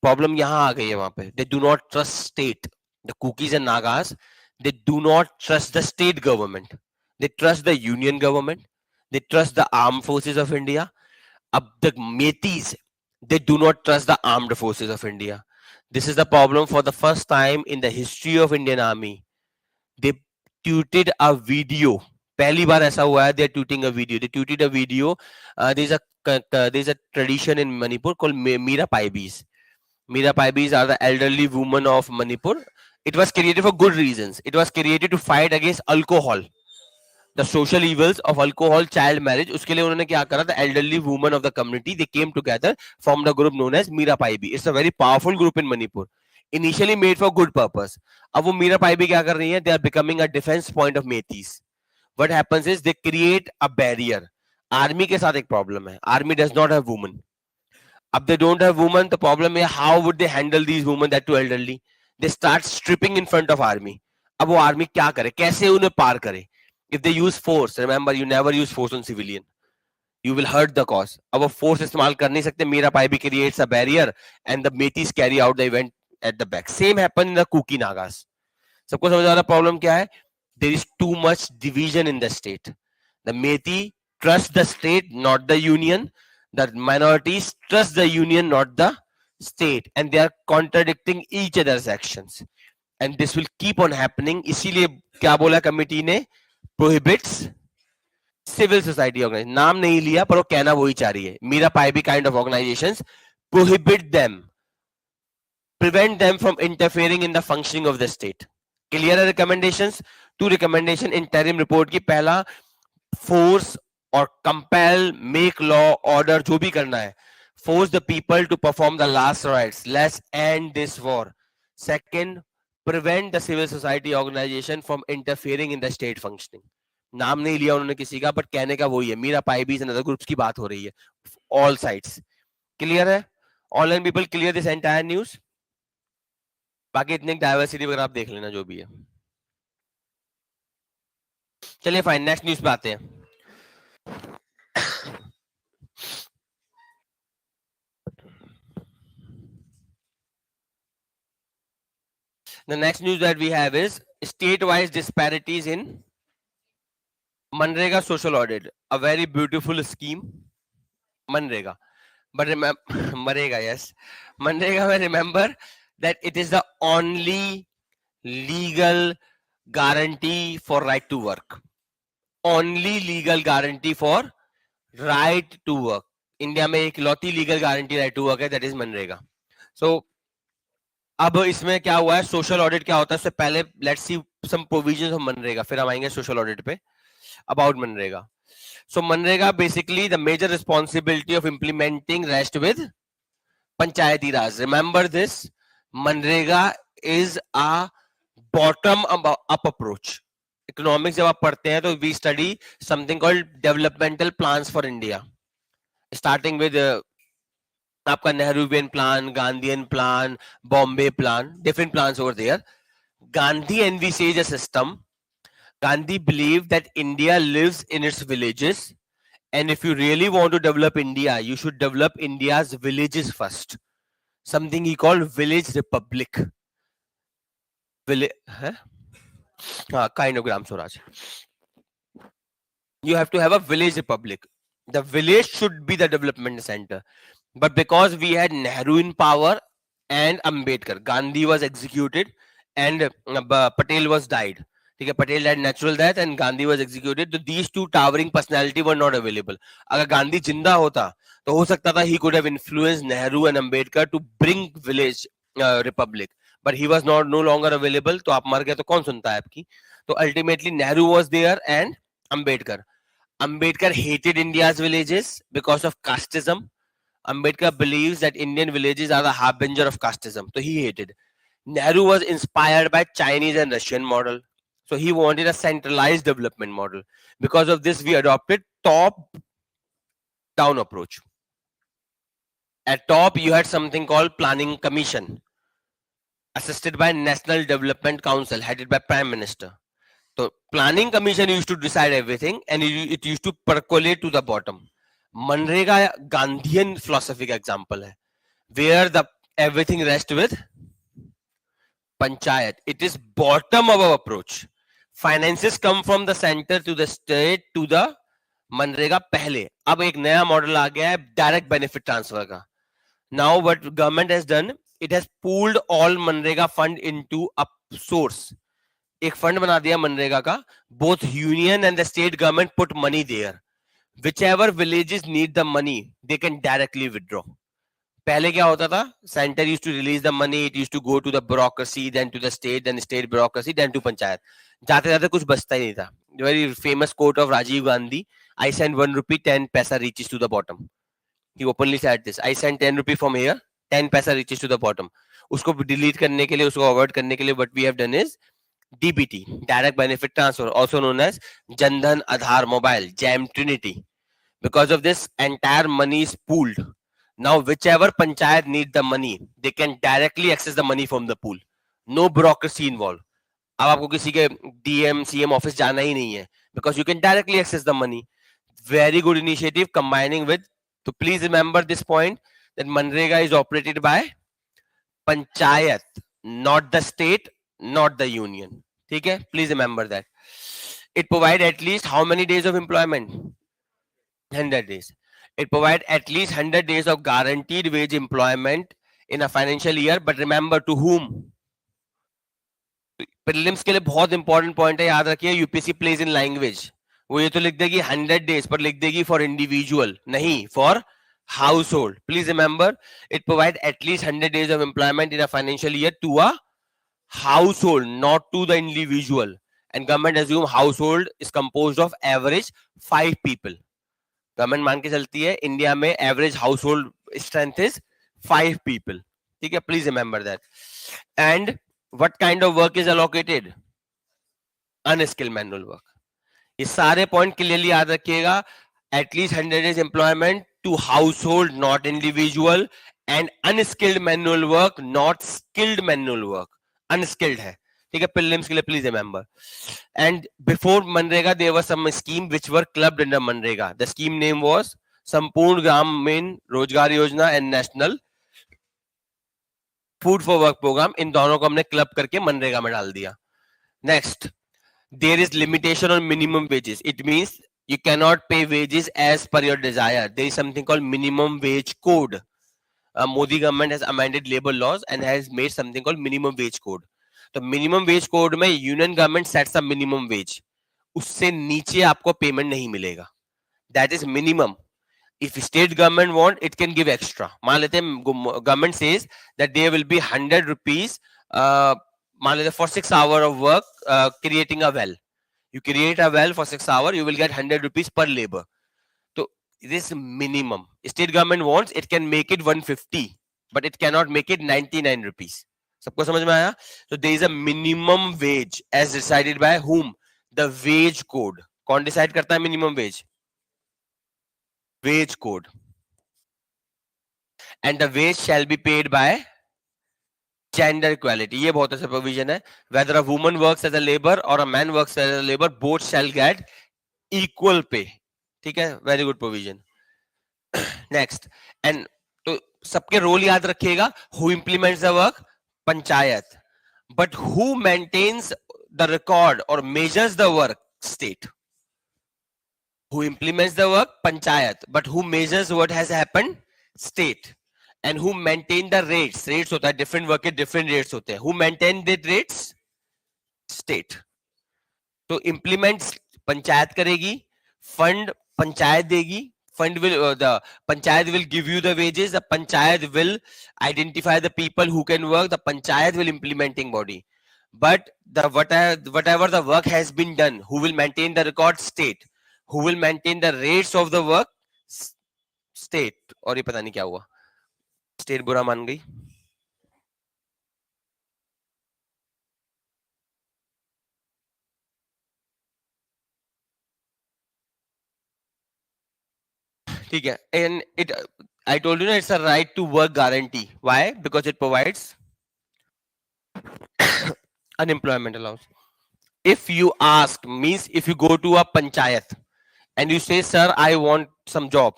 Problem यहाँ आ गई है वहां पे. They do not trust state. The Kukis and Nagas, they do not trust the state government. They trust the union government. They trust the armed forces of India. Ab the Metis, they do not trust the armed forces of India. This is the problem. For the first time in the history of Indian Army, they tweeted a video. पहली बार ऐसा हुआ है. They are tweeting a video. They tweeted a video. There's a tradition in Manipur called Mira Paibis. Mira Paibis are the elderly women of Manipur. It was created for good reasons. It was created to fight against alcohol, the social evils of alcohol, child marriage. उसके लिए उन्होंने क्या करा? The elderly women of the community, they came together, formed a group known as Mira Paibi. It's a very powerful group in Manipur. Initially made for good purpose. अब वो Mira Paibi क्या कर रही है? They are becoming a defense point of Metis. What happens is they create a barrier. Army के साथ एक problem है. Army does not have women. If they don't have women, the problem is how would they handle these women that too elderly? They start stripping in front of army. अब वो army क्या करे? कैसे उन्हें पार करे? If they use force, remember you never use force on civilian. You will hurt the cause. अब वो force इस्तेमाल कर नहीं सकते. Mira Paibi creates a barrier and the Metis carry out the event at the back. Same happened in the Kuki Nagas. सबको समझ आ रहा problem क्या है? There is too much division in the state. The Metis trust the state, not the union. The minorities trust the union, not the state, and they are contradicting each other's actions. And this will keep on happening. इसीलिए क्या बोला committee ने? Prohibits civil society organization. नाम नहीं लिया पर वो कहना वही चाह रही है. Mira Paibi kind of organizations, prohibit them, prevent them from interfering in the functioning of the state. Clear recommendations? 2 recommendation interim report की. पहला, force or compel, make law, order, जो भी करना है. Force the people to perform the last rites. Let's end this war. Second, prevent the civil society organization from interfering in the state functioning. नाम नहीं लिया उन्होंने किसी का, but कहने का वही है. Mira Paibis and other groups की बात हो रही है. All sides. Clear है? Online people clear this entire news. बाकी इतने diversity वगैरह आप देख लेना जो भी है. चलिए fine, next news पे आते हैं. The next news that we have is state-wise disparities in MGNREGA social audit. A very beautiful scheme, MGNREGA. But remember, MGNREGA, yes. MGNREGA, remember that it is the only legal guarantee for right to work. Only legal guarantee for right to work. India में एक लौती legal guarantee right to work है, that is MGNREGA. So अब इसमें क्या हुआ है? Social audit क्या होता है? उससे पहले let's see some provisions of MNREGA, फिर हम आएंगे सोशल ऑडिट पे. About MNREGA. So MNREGA basically the major responsibility of implementing rest with Panchayati Raj. Remember this, MNREGA is a bottom up approach. Economics जब आप पढ़ते हैं तो we study something called developmental plans for India, starting with आपका Nehruvian plan, Gandhian plan, Bombay plan, different plans over there. Gandhi envisaged a system. Gandhi believed that India lives in its villages And if you really want to develop India, you should develop India's villages first. Something he called village republic. Kind of Gram Swaraj. You have to have a village republic. The village should be the development center. But because we had Nehru in power and Ambedkar, Gandhi was executed and Patel was died. Okay, Patel had natural death and Gandhi was executed. So these two towering personality were not available. अगर गांधी जिंदा होता तो हो सकता था he could have influenced Nehru and Ambedkar to bring village republic. But he was no longer available. तो आप मर गए तो कौन सुनता है आपकी? तो ultimately Nehru was there and Ambedkar. Ambedkar hated India's villages because of casteism. Ambedkar believes that Indian villages are the harbinger of casteism. So he hated. Nehru was inspired by Chinese and Russian model. So he wanted a centralized development model. Because of this, we adopted top-down approach. At top, you had something called Planning Commission, assisted by National Development Council, headed by Prime Minister. So Planning Commission used to decide everything and it used to percolate to the bottom. MNREGA Gandhian philosophy का example है, where the everything rests with panchayat. It is bottom up approach. Finances come from the center to the state to the MNREGA पहले. अब एक नया model आ गया है direct benefit transfer का. Now what government has done, it has pooled all MNREGA fund into a source. एक fund बना दिया मनरेगा का. Both union and the state government put money there. Whichever villages need the money, they can directly withdraw. पहले क्या होता था? Center used to release the money, it used to go to the bureaucracy, then to the state, then state bureaucracy, then to panchayat. जाते जाते कुछ बचता ही नहीं था. Very famous quote of Rajiv Gandhi: "I send 1 rupee, 10 paisa reaches to the bottom." He openly said this. I send 10 rupee from here, 10 paisa reaches to the bottom. उसको delete करने के लिए, उसको avoid करने के लिए, what we have done is DBT, direct benefit transfer, also known as Jandhan, Aadhaar, Mobile, JAM Trinity. Because of this, entire money is pooled. Now, whichever panchayat need the money, they can directly access the money from the pool. No bureaucracy involved. अब आपको किसी के DM, CM office जाना ही नहीं है, because you can directly access the money. Very good initiative combining with. So please remember this point that Manrega is operated by panchayat, not the state, not the union. Okay? Please remember that. It provides at least how many days of employment? 100 days. It provides at least 100 days of guaranteed wage employment in a financial year. But remember, to whom? Prelims के लिए बहुत important point है, याद रखिए. UPSC plays in language. वो ये तो लिख देगी 100 days, पर लिख देगी for individual, नहीं for household. Please remember, it provides at least 100 days of employment in a financial year to a household, not to the individual. And government assume household is composed of average 5 people. Government मान के चलती है India में average household strength is 5 people. ठीक है, please remember that. And what kind of work is allocated? Unskilled manual work. ये सारे point clearly याद रखिएगा. At least 100 days employment to household, not individual, and unskilled manual work, not skilled manual work. Unskilled है, ठीक है, prelims के लिए please remember. And before Manrega, there was some scheme which were clubbed under Manrega. The scheme name was Sampurn Gramin Rozgar Yojana and National Food for Work Program. इन दोनों को हमने club करके मनरेगा में डाल दिया. Next, there is limitation on minimum wages. It means you cannot pay wages as per your desire. There is something called minimum wage code. Modi government has amended labor laws and has made something called minimum wage code. तो minimum wage code में union government sets a minimum wage. उससे नीचे आपको payment नहीं मिलेगा. That is minimum. If state government want, it can give extra. मान लेते हैं government says that there will be 100 rupees मान लेते for 6 hours of work creating a well. You create a well for 6 hours, you will get 100 rupees per labor. So this minimum. State government wants, it can make it 150, but it cannot make it 99 rupees. सबको समझ में आया? So there is a minimum wage as decided by whom? The wage code. कौन decide करता है minimum wage? Wage code. And the wage shall be paid by gender equality. ये बहुत अच्छा provision है. Whether a woman works as a labor or a man works as a labor, both shall get equal pay. ठीक है, very good provision. Next, and तो सबके role याद रखिएगा. Who implements the work? Panchayat. But who maintains the record और measures the work? State. Who implements the work? Panchayat. But who measures what has happened? State. And who maintain the rates? Rates होता है, different work के different rates होते हैं. Who maintain the rates? State. तो implements panchayat करेगी, fund panchayat देगी, fund will the panchayat will give you the wages, the panchayat will identify the people who can work, the panchayat will implementing body. But the whatever the work has been done, who will maintain the record? State. Who will maintain the rates of the work? State. और ये पता नहीं क्या हुआ, state बुरा मान गई. ठीक है. And it, I told you, no, it's a right to work guarantee. Why? Because it provides unemployment allowance. If you ask, means if you go to a panchayat and you say, sir, I want some job,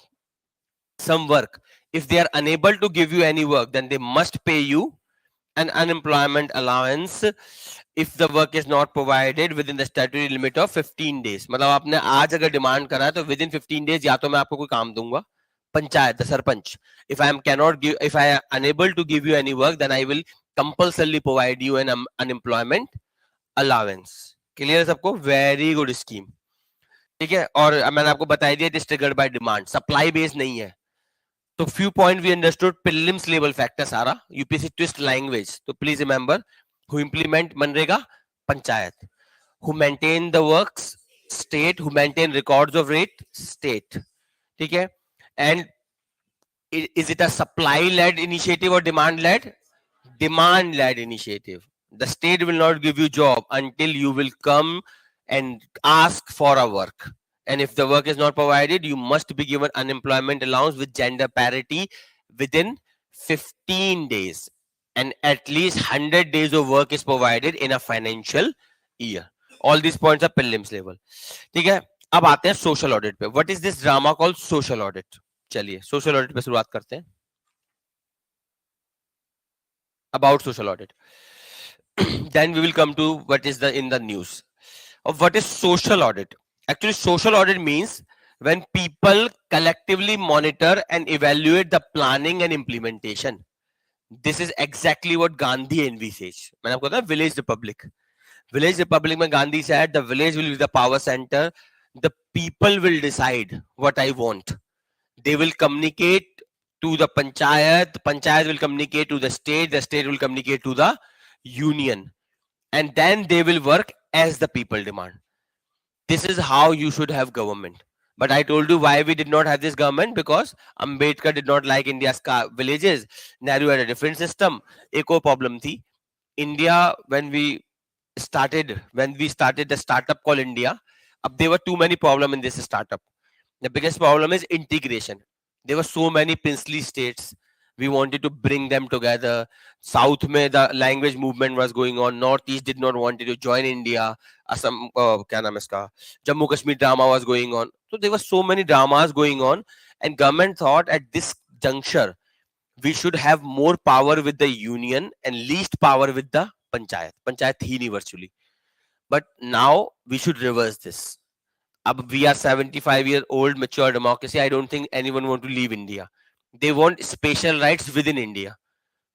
some work. If they are unable to give you any work, then they must pay you an unemployment allowance if the work is not provided within the statutory limit of 15 days. मतलब आपने आज अगर demand करा है तो within 15 days या तो मैं आपको कोई काम दूंगा, panchayat, the sarpanch. If I am unable to give you any work, then I will compulsorily provide you an unemployment allowance. Clear सबको? Very good scheme. ठीक है. और मैंने आपको बताया दिया, it is triggered by demand, supply based नहीं है. So few points we understood. Prelims level factor सारा, UPSC twist language. So please remember, who implement MNREGA? Panchayat. Who maintain the works? State. Who maintain records of rate? State. ठीक है. And is it a supply led initiative or demand led? Demand led initiative. The state will not give you job until you will come and ask for a work. And if the work is not provided, you must be given unemployment allowance with gender parity within 15 days. And at least 100 days of work is provided in a financial year. All these points are prelims level. ठीक है. अब आते हैं social audit पे. What is this drama called social audit? चलिए social audit पे शुरुआत करते हैं. About social audit. Then we will come to what is in the news. Of what is social audit? Actually, social audit means when people collectively monitor and evaluate the planning and implementation. This is exactly what Gandhi envisaged. मैंने आपको बताया village republic. Village republic में Gandhi said the village will be the power center. The people will decide what I want. They will communicate to the panchayat. The panchayat will communicate to the state. The state will communicate to the union. And then they will work as the people demand. This is how you should have government. But I told you why we did not have this government, because Ambedkar did not like India's villages. Nehru had a different system. एक और problem थी. India, when we started the startup called India, there were too many problems in this startup. The biggest problem is integration. There were so many princely states. We wanted to bring them together. South में the language movement was going on. Northeast did not want to join India. Assam, क्या नाम है इसका? Jammu Kashmir drama was going on. So there were so many dramas going on, and government thought at this juncture we should have more power with the union and least power with the panchayat. Panchayat थी नहीं virtually. But now we should reverse this. Ab we are 75-year-old mature democracy. I don't think anyone want to leave India. They want special rights within India.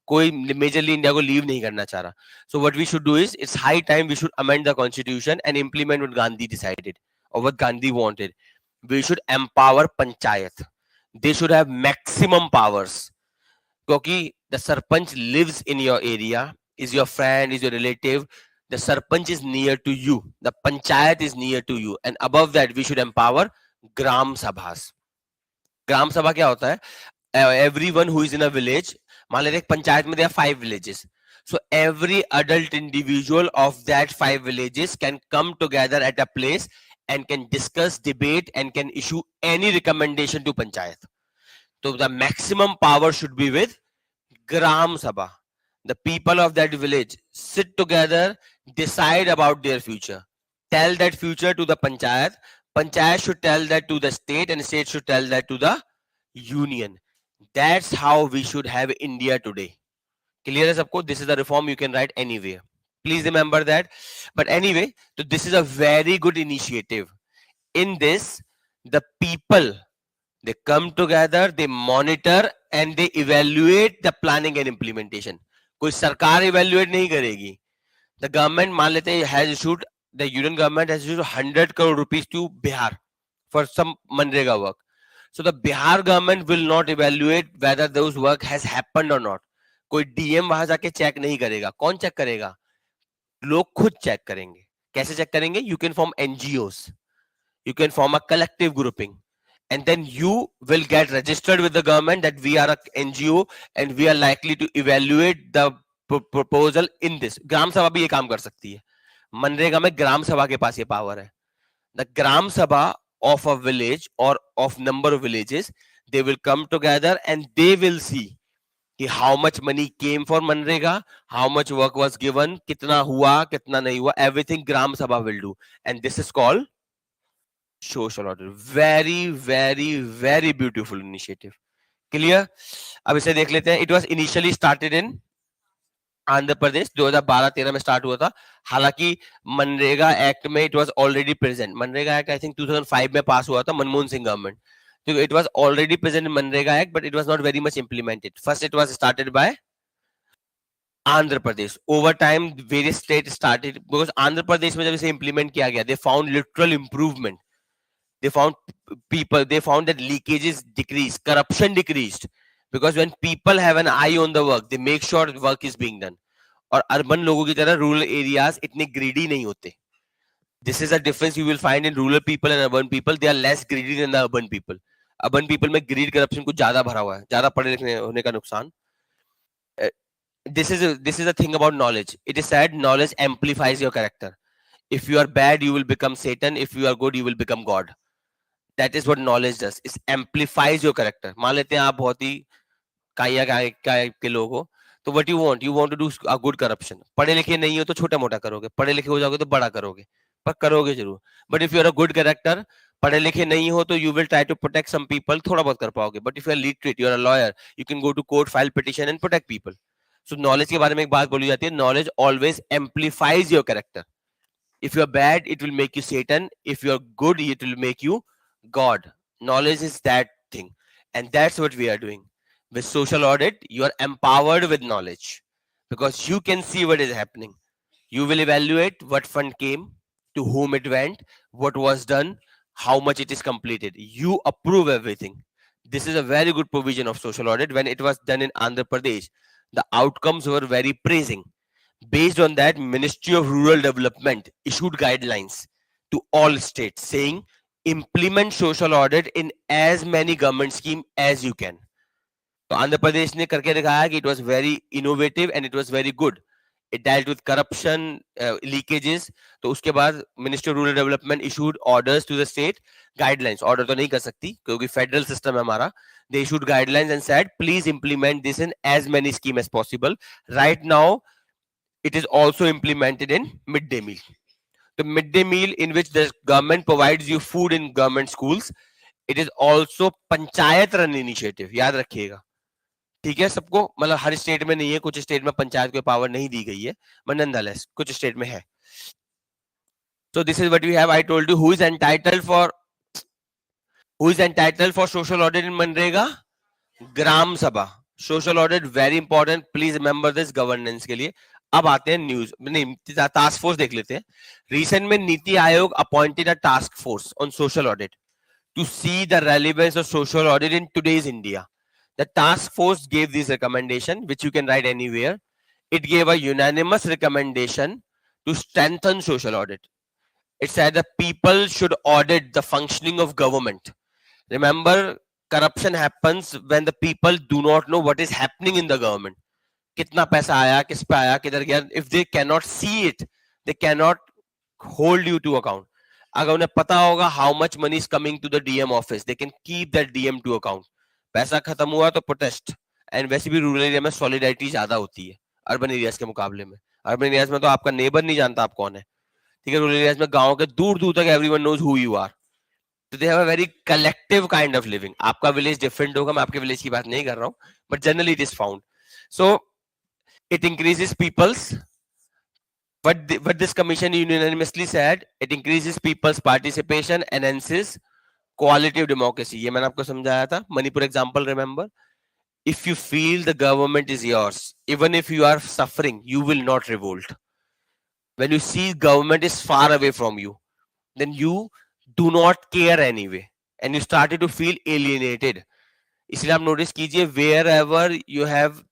कोई majorly India को leave नहीं करना चाह रहा. So what we should do is, it's high time we should amend the constitution and implement what Gandhi decided or what Gandhi wanted. We should empower panchayat. They should have maximum powers. क्योंकि the sarpanch lives in your area, is your friend, is your relative. The sarpanch is near to you. The panchayat is near to you. And above that, we should empower gram sabhas. gram sabha क्या होता है? Everyone who is in a village, मान लेते हैं पंचायत में there are 5 villages. So every adult individual of that 5 villages can come together at a place and can discuss, debate, and can issue any recommendation to panchayat. So the maximum power should be with gram sabha. The people of that village sit together, decide about their future, tell that future to the panchayat. Panchayat should tell that to the state and state should tell that to the union. That's how we should have India today. Clear as sabko? This is the reform you can write anywhere. Please remember that. But anyway, so this is a very good initiative. In this, the people, they come together, they monitor and they evaluate the planning and implementation. कोई सरकार evaluate नहीं करेगी. The government मान लेते हैं has issued, the union government has issued 100 crore rupees to Bihar for some Manrega work. So the Bihar government will not evaluate whether those work has happened or not. कोई DM वहां जाके check नहीं करेगा. कौन check करेगा? लोग खुद check करेंगे. कैसे चेक करेंगे? You can form NGOs. You can form a collective grouping. And then you will get registered with the government that we are a NGO and we are likely to evaluate the proposal in this. ग्राम सभा भी ये काम कर सकती है. मनरेगा में ग्राम सभा के पास ये पावर है. The ग्राम सभा of a village or of number of villages, they will come together and they will see how much money came for Manrega, how much work was given, kitna hua, kitna nahi hua, everything Gram Sabha will do. And this is called social audit. Very, very, very beautiful initiative. Clear? अब इसे देख लेते हैं. It was initially started in Andhra Pradesh 2012-13 में start हुआ था. हालांकि MNREGA act में it was already present. MNREGA act I think 2005 में पास हुआ था, Manmohan Singh government. So it was already present in Manrega Act, but it was not very much implemented. First, it was started by Andhra Pradesh. Over time, various states started because Andhra Pradesh में जब इसे implement किया गया, they found literal improvement. They found that leakages decreased, corruption decreased, because when people have an eye on the work, they make sure the work is being done. और urban लोगों की तरह rural areas इतने greedy नहीं होते. This is a difference you will find in rural people and urban people. They are less greedy than the urban people. Urban people में grid corruption कुछ ज्यादा भरा हुआ है, ज्यादा पढ़े लिखने होने का नुकसान. This is a thing about knowledge. It is said knowledge amplifies your character. If you are bad, you will become Satan. If you are good, you will become God. That is what knowledge does. It amplifies your character. मान लेते हैं आप बहुत ही काया के लोग हो, तो what you want to do a good corruption. पढ़े लिखे नहीं हो तो छोटा मोटा करोगे, पढ़े लिखे हो जाओगे तो बड़ा करोगे, पर करोगे जरूर. But if you are a good character, पढ़े लिखे नहीं हो तो you will try to protect some people, थोड़ा बहुत कर पाओगे. But if you are literate, you are a lawyer, you can go to court, file petition and protect people. So knowledge के बारे में एक बात बोली जाती है, knowledge always amplifies your character. If you are bad, it will make you Satan. If you are good, it will make you God. Knowledge is that thing, and that's what we are doing. With social audit, you are empowered with knowledge because you can see what is happening. You will evaluate what fund came, to whom it went, what was done, how much it is completed. You approve everything. This is a very good provision of social audit. When it was done in Andhra Pradesh, the outcomes were very praising. Based on that, Ministry of Rural Development issued guidelines to all states saying, implement social audit in as many government schemes as you can. So Andhra Pradesh ने करके दिखाया कि it was very innovative and it was very good. It dealt with corruption, leakages. तो उसके बाद Ministry of Rural Development issued orders to the state, guidelines. Order तो नहीं कर सकती क्योंकि federal system है हमारा. They issued guidelines and said, please implement this in as many schemes as possible. Right now, it is also implemented in midday meal. The midday meal in which the government provides you food in government schools. It is also panchayat run initiative. याद रखिएगा. ठीक है सबको, मतलब हर state में नहीं है, कुछ स्टेट में पंचायत को पावर नहीं दी गई है, but nonetheless कुछ स्टेट में है. So this is what we have. I told you who is entitled for social audit in Manrega? ग्राम सभा. Social audit very important. Please remember this governance के लिए. अब आते हैं न्यूज नहीं, टास्क फोर्स देख लेते हैं. रिसेंट में NITI Aayog appointed a task force on social audit to see the relevance of social audit in today's India. The task force gave this recommendation, which you can write anywhere. It gave a unanimous recommendation to strengthen social audit. It said that people should audit the functioning of government. Remember, corruption happens when the people do not know what is happening in the government. कितना पैसा आया, किस पे आया, किधर गया. If they cannot see it, they cannot hold you to account. अगर उन्हें पता होगा how much money is coming to the DM office, they can keep that DM to account. पैसा खत्म हुआ तो प्रोटेस्ट. एंड वैसे भी रूरल एरिया में सॉलिडारिटी ज्यादा होती है अर्बन एरियाज के मुकाबले में. अर्बन एरियाज में तो आपका नेबर नहीं जानता आप कौन है. ठीक है, रूरल एरियाज में गांव के दूर दूर तक everyone knows who you are. तो they have a very collective kind of living. आपका विलेज डिफरेंट होगा, मैं आपके विलेज की बात नहीं कर रहा हूं, but generally it is found. So it increases people's. What this commission unanimously said, it increases people's participation, enhances quality of democracy. ये मैंने आपको समझाया था. Manipur example remember. If you feel the government is yours, even if you are suffering, you will not revolt. When you see government is far away from you, then you do not care anyway, and you started to feel alienated. इसलिए आप notice कीजिए, wherever you have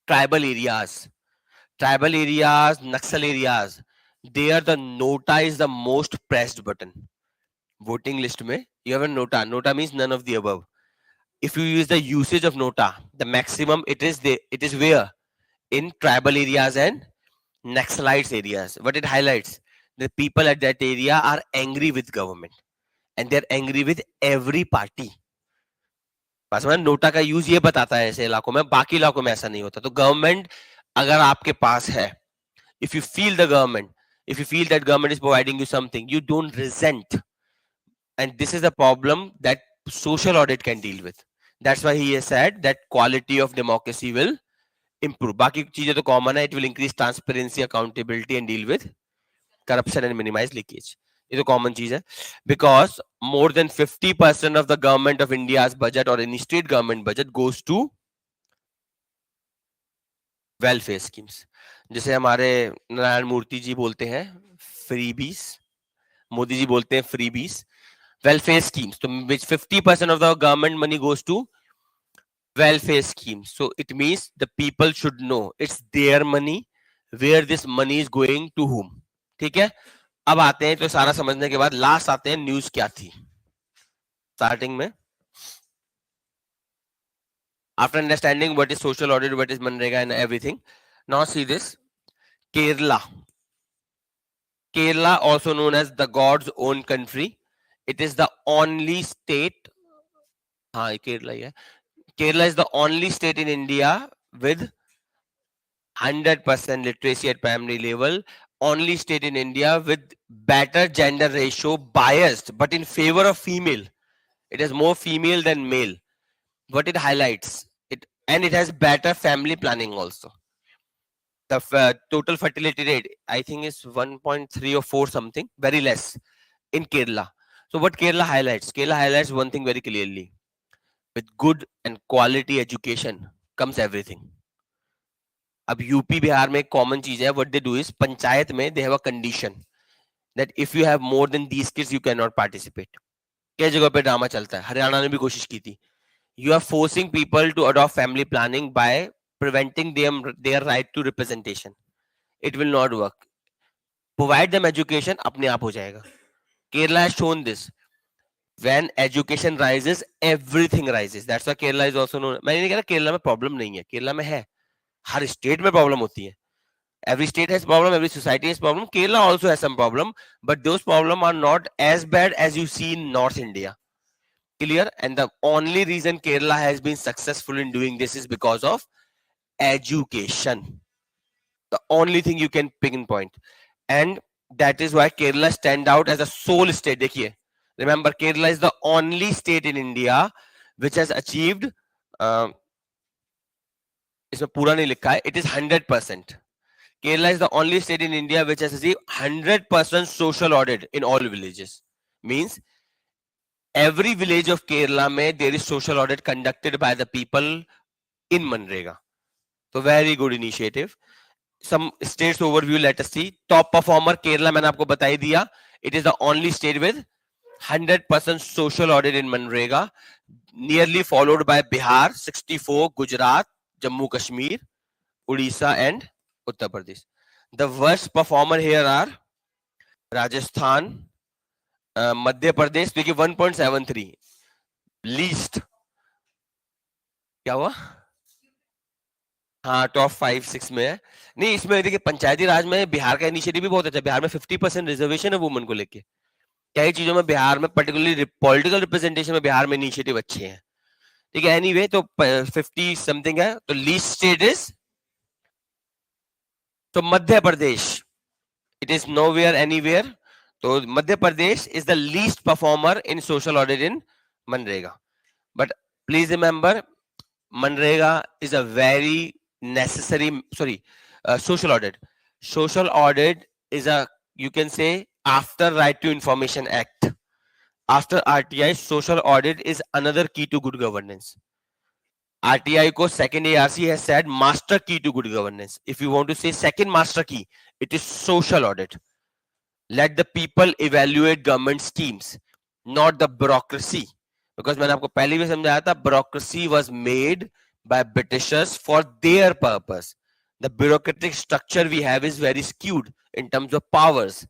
tribal areas, Naxal areas, there the nota is the most pressed button. Voting list में you have a nota. Nota means none of the above. If you use the usage of nota, the maximum it is where? In tribal areas and Naxalites areas. What it highlights, the people at that area are angry with government, and they're angry with every party. बस मैं NOTA का use ये बताता है ऐसे इलाकों में, बाकी इलाकों में ऐसा नहीं होता. तो गवर्नमेंट अगर आपके पास है, if you feel the government, if you feel that government is providing you something, you don't resent. And this is the problem that social audit can deal with. That's why he has said that quality of democracy will improve. बाकी चीजें तो common है. It will increase transparency, accountability and deal with corruption and minimize leakage. ये तो common चीज है. Because more than 50% of the government of India's budget or any state government budget goes to welfare schemes. जैसे हमारे नारायण मूर्ति जी बोलते हैं freebies, Modi ji बोलते हैं freebies, welfare schemes. So which 50% of the government money goes to welfare schemes. So it means the people should know it's their money, where this money is going to whom. ठीक है. अब आते हैं, तो सारा समझने के बाद लास्ट आते हैं न्यूज क्या थी स्टार्टिंग में. After understanding what is social audit, what is MGNREGA and everything, now see this. Kerala, also known as the God's own country. It is the only state. Kerala is the only state in India with 100% literacy at primary level. Only state in India with better gender ratio, biased but in favor of female. It is more female than male. What it highlights, and it has better family planning also. The total fertility rate, I think, is 1.3 or 4 something, very less in Kerala. So what Kerala highlights? Kerala highlights one thing very clearly. With good and quality education comes everything. अब UP Bihar में एक common चीज है. What they do is, panchayat में they have a condition that if you have more than these kids you can not participate. कई जगह पे drama चलता है. हरियाणा ने भी कोशिश की थी. You are forcing people to adopt family planning by preventing them their right to representation. It will not work. Provide them education, अपने आप हो जाएगा. Kerala has shown this. When education rises, everything rises. That's why Kerala is also known. मैंने नहीं कहा केरला में problem नहीं है, केरला में है. हर स्टेट में प्रॉब्लम होती है. Every state has problem, every society has problem. Kerala also has some problem, but those problems are not as bad as you see in North India. Clear? And the only reason Kerala has been successful in doing this is because of education. The only thing you can pinpoint, and that is why Kerala stand out as a sole state. देखिए, remember Kerala is the only state in India which has achieved इसमें पूरा नहीं लिखा है, it is 100%. Kerala is the only state in India which has achieved 100% social audit in all villages. Means every village of Kerala mein there is social audit conducted by the people in MGNREGA. So very good initiative. Some states overview, let us see. Top performer Kerala मैंने आपको बता ही दिया. It is the only state with 100% social audit in MGNREGA. Nearly followed by Bihar 64, Gujarat, Jammu Kashmir, Odisha and Uttar Pradesh. The worst performer here are Rajasthan, Madhya Pradesh. देखिए 1.73 least. क्या हुआ? हाँ, top 5-6 में है. नहीं, इसमें देखिए पंचायती राज में बिहार का इनिशिएटिव भी बहुत अच्छा है. बिहार में 50% रिजर्वेशन है वुमेन को लेके. कई चीजों में बिहार में पर्टिकुलरली पॉलिटिकल रिप्रेजेंटेशन में बिहार में इनिशिएटिव अच्छे हैं. ठीक है. एनीवे, तो 50 समथिंग है. तो लीस्ट स्टेट इज तो Madhya Pradesh. It is nowhere anywhere. So Madhya Pradesh is the least performer in social audit in Manrega. But please remember, Manrega is a very necessary, social audit. Social audit is a, you can say, after Right to Information Act, after RTI, social audit is another key to good governance. RTI ko second ARC has said master key to good governance. If you want to say second master key, it is social audit. Let the people evaluate government schemes, not the bureaucracy. Because मैंने आपको पहले भी समझाया था, bureaucracy was made by Britishers for their purpose. The bureaucratic structure we have is very skewed in terms of powers.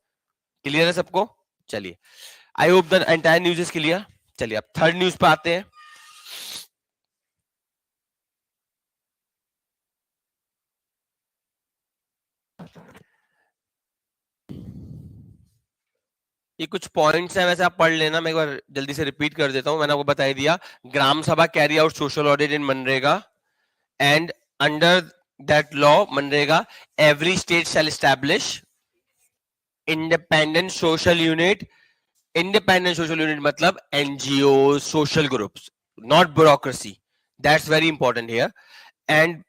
Clear है सबको? चलिए. I hope the entire news is clear. चलिए अब थर्ड न्यूज पे आते हैं. ये कुछ पॉइंट्स हैं, वैसे आप पढ़ लेना, मैं एक बार जल्दी से रिपीट कर देता हूं. मैंने आपको बता दिया, gram sabha carry out social audit in MNREGA, and under that law MNREGA every state shall establish independent social unit. Independent social unit मतलब NGO, social groups, not bureaucracy. That's very important here. And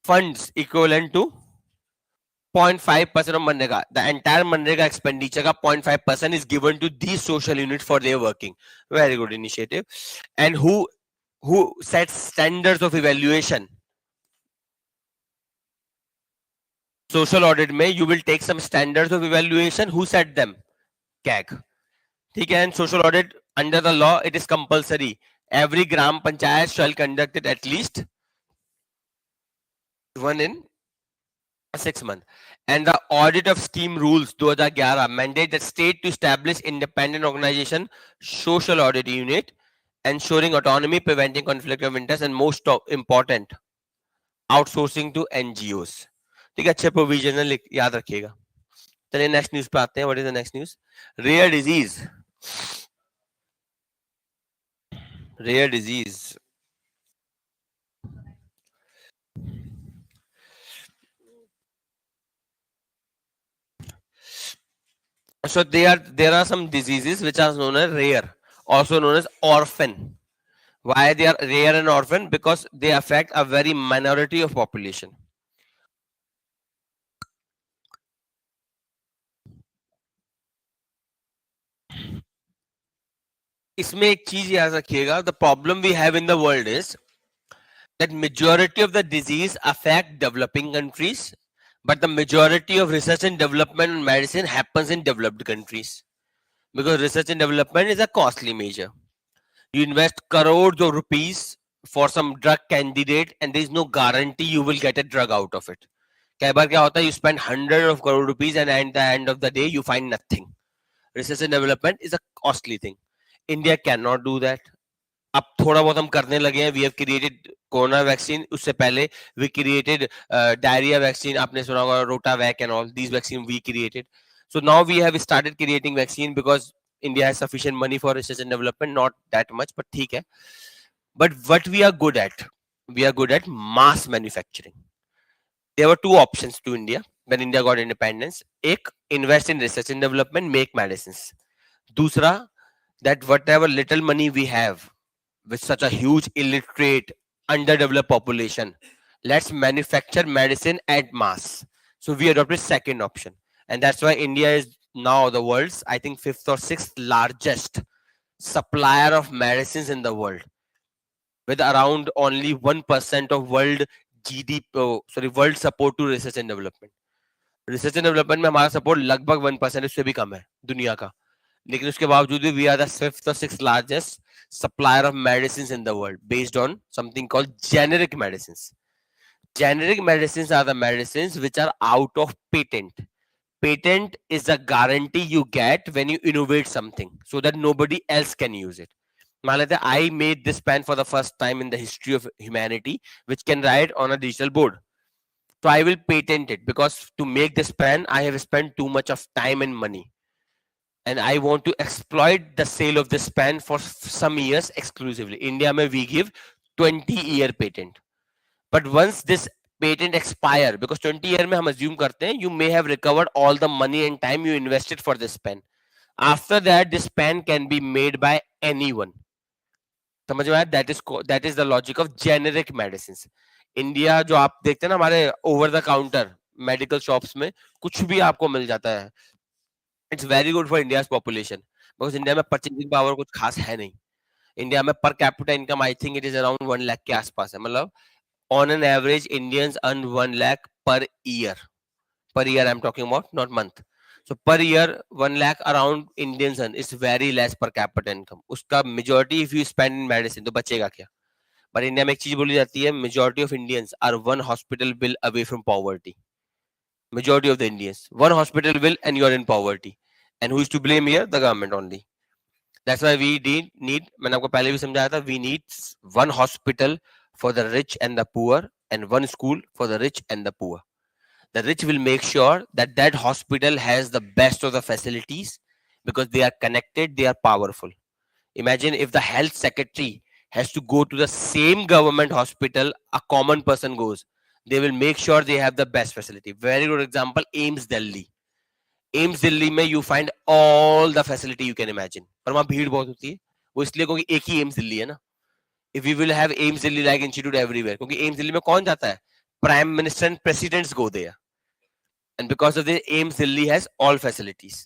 funds equivalent to 0.5% of Manrega. The entire Manrega expenditure का 0.5% is given to these social units for their working. Very good initiative. And who sets standards of evaluation? Social audit में you will take some standards of evaluation. Who set them? CAG. ठीक है. And social audit under the law it is compulsory. Every gram panchayat shall conduct it at least one in 6 months. And the audit of scheme rules 2011 mandate the state to establish independent organization social audit unit, ensuring autonomy, preventing conflict of interest, and most important, outsourcing to NGOs. ठीक है, अच्छे provision याद रखिएगा. चलिए next news पे आते हैं. What is the next news? Rare disease. So there are some diseases which are known as rare, also known as orphan. Why they are rare and orphan? Because they affect a very minority of population. इसमें एक चीज याद रखिएगा, the problem we have in the world is that majority of the disease affect developing countries, but the majority of research and development in medicine happens in developed countries, because research and development is a costly measure. You invest crores of rupees for some drug candidate and there is no guarantee you will get a drug out of it. कई बार क्या होता है, you spend hundreds of crore rupees and at the end of the day you find nothing. Research and development is a costly thing. India cannot do that. अब थोड़ा बहुत हम करने लगे हैं. We have created corona vaccine. उससे पहले we created diarrhea vaccine. आपने सुना होगा Rotavac and all these vaccine we created. So now we have started creating vaccine because India has sufficient money for research and development. Not that much, but ठीक है. But what we are good at, we are good at mass manufacturing. There were two options to India when India got independence. एक, invest in research and development, make medicines. दूसरा, that whatever little money we have with such a huge illiterate underdeveloped population, let's manufacture medicine at mass. So we adopted second option, and that's why India is now the world's, I think, 5th or 6th largest supplier of medicines in the world, with around only 1% of world GDP, world support to research and development. Research and development में हमारा support लगभग 1%, उससे भी कम है दुनिया का. लेकिन उसके बावजूद भी we are the 5th or 6th largest supplier of medicines in the world based on something called generic medicines. Generic medicines are the medicines which are out of patent. Patent is a guarantee you get when you innovate something so that nobody else can use it. मान लेते हैं I made this pen for the first time in the history of humanity which can write on a digital board. So I will patent it because to make this pen I have spent too much of time and money. And I want to exploit the sale of this pen for some years exclusively. India mein we give 20-year patent. But once this patent expire, because 20 year में हम assume करते हैं you may have recovered all the money and time you invested for this pen. After that this pen can be made by anyone. समझ में आया? That is the logic of generic medicine. India जो आप देखते हैं ना हमारे over the counter medical shops में कुछ भी आपको मिल जाता है. It's very good for India population, because India में परचेजिंग पावर कुछ खास है नहीं. इंडिया में per capita income I think it is around 1 lakh के आसपास है. मतलब on an average Indians earn 1 lakh per year. Per year I'm talking about, not month. So per year 1 lakh around Indians earn. It's very less per capita income. उसका majority if you spend in medicine तो बचेगा क्या? पर India में एक चीज बोली जाती है, majority of Indians are one hospital bill away from poverty. Majority of the Indians, one hospital bill and you are in poverty. And who is to blame here? The government only. That's why we need मैंने आपको पहले भी समझाया था, we need one hospital for the rich and the poor and one school for the rich and the poor. The rich will make sure that that hospital has the best of the facilities because they are connected, they are powerful. Imagine if the health secretary has to go to the same government hospital a common person goes. They will make sure they have the best facility. Very good example, AIIMS Delhi. AIIMS Delhi में you find all the facility you can imagine. पर वहाँ भीड़ बहुत होती है. वो इसलिए क्योंकि एक ही AIIMS Delhi है ना. If we will have AIIMS Delhi like institute everywhere, क्योंकि AIIMS Delhi में कौन जाता है? Prime Minister and presidents go there. And because of this, AIIMS Delhi has all facilities.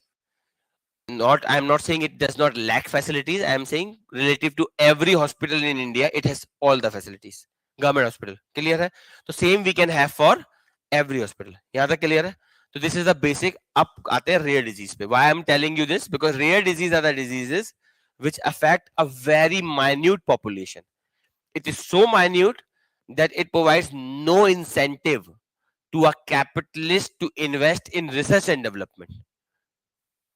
I am not saying it does not lack facilities. I am saying relative to every hospital in India, it has all the facilities. Government hospital. Clear है? तो same we can have for every hospital. यहाँ तक clear है? So this is the basic. अब आते हैं rare disease पे. Why I am telling you this? Because rare disease are the diseases which affect a very minute population. It is so minute that it provides no incentive to a capitalist to invest in research and development.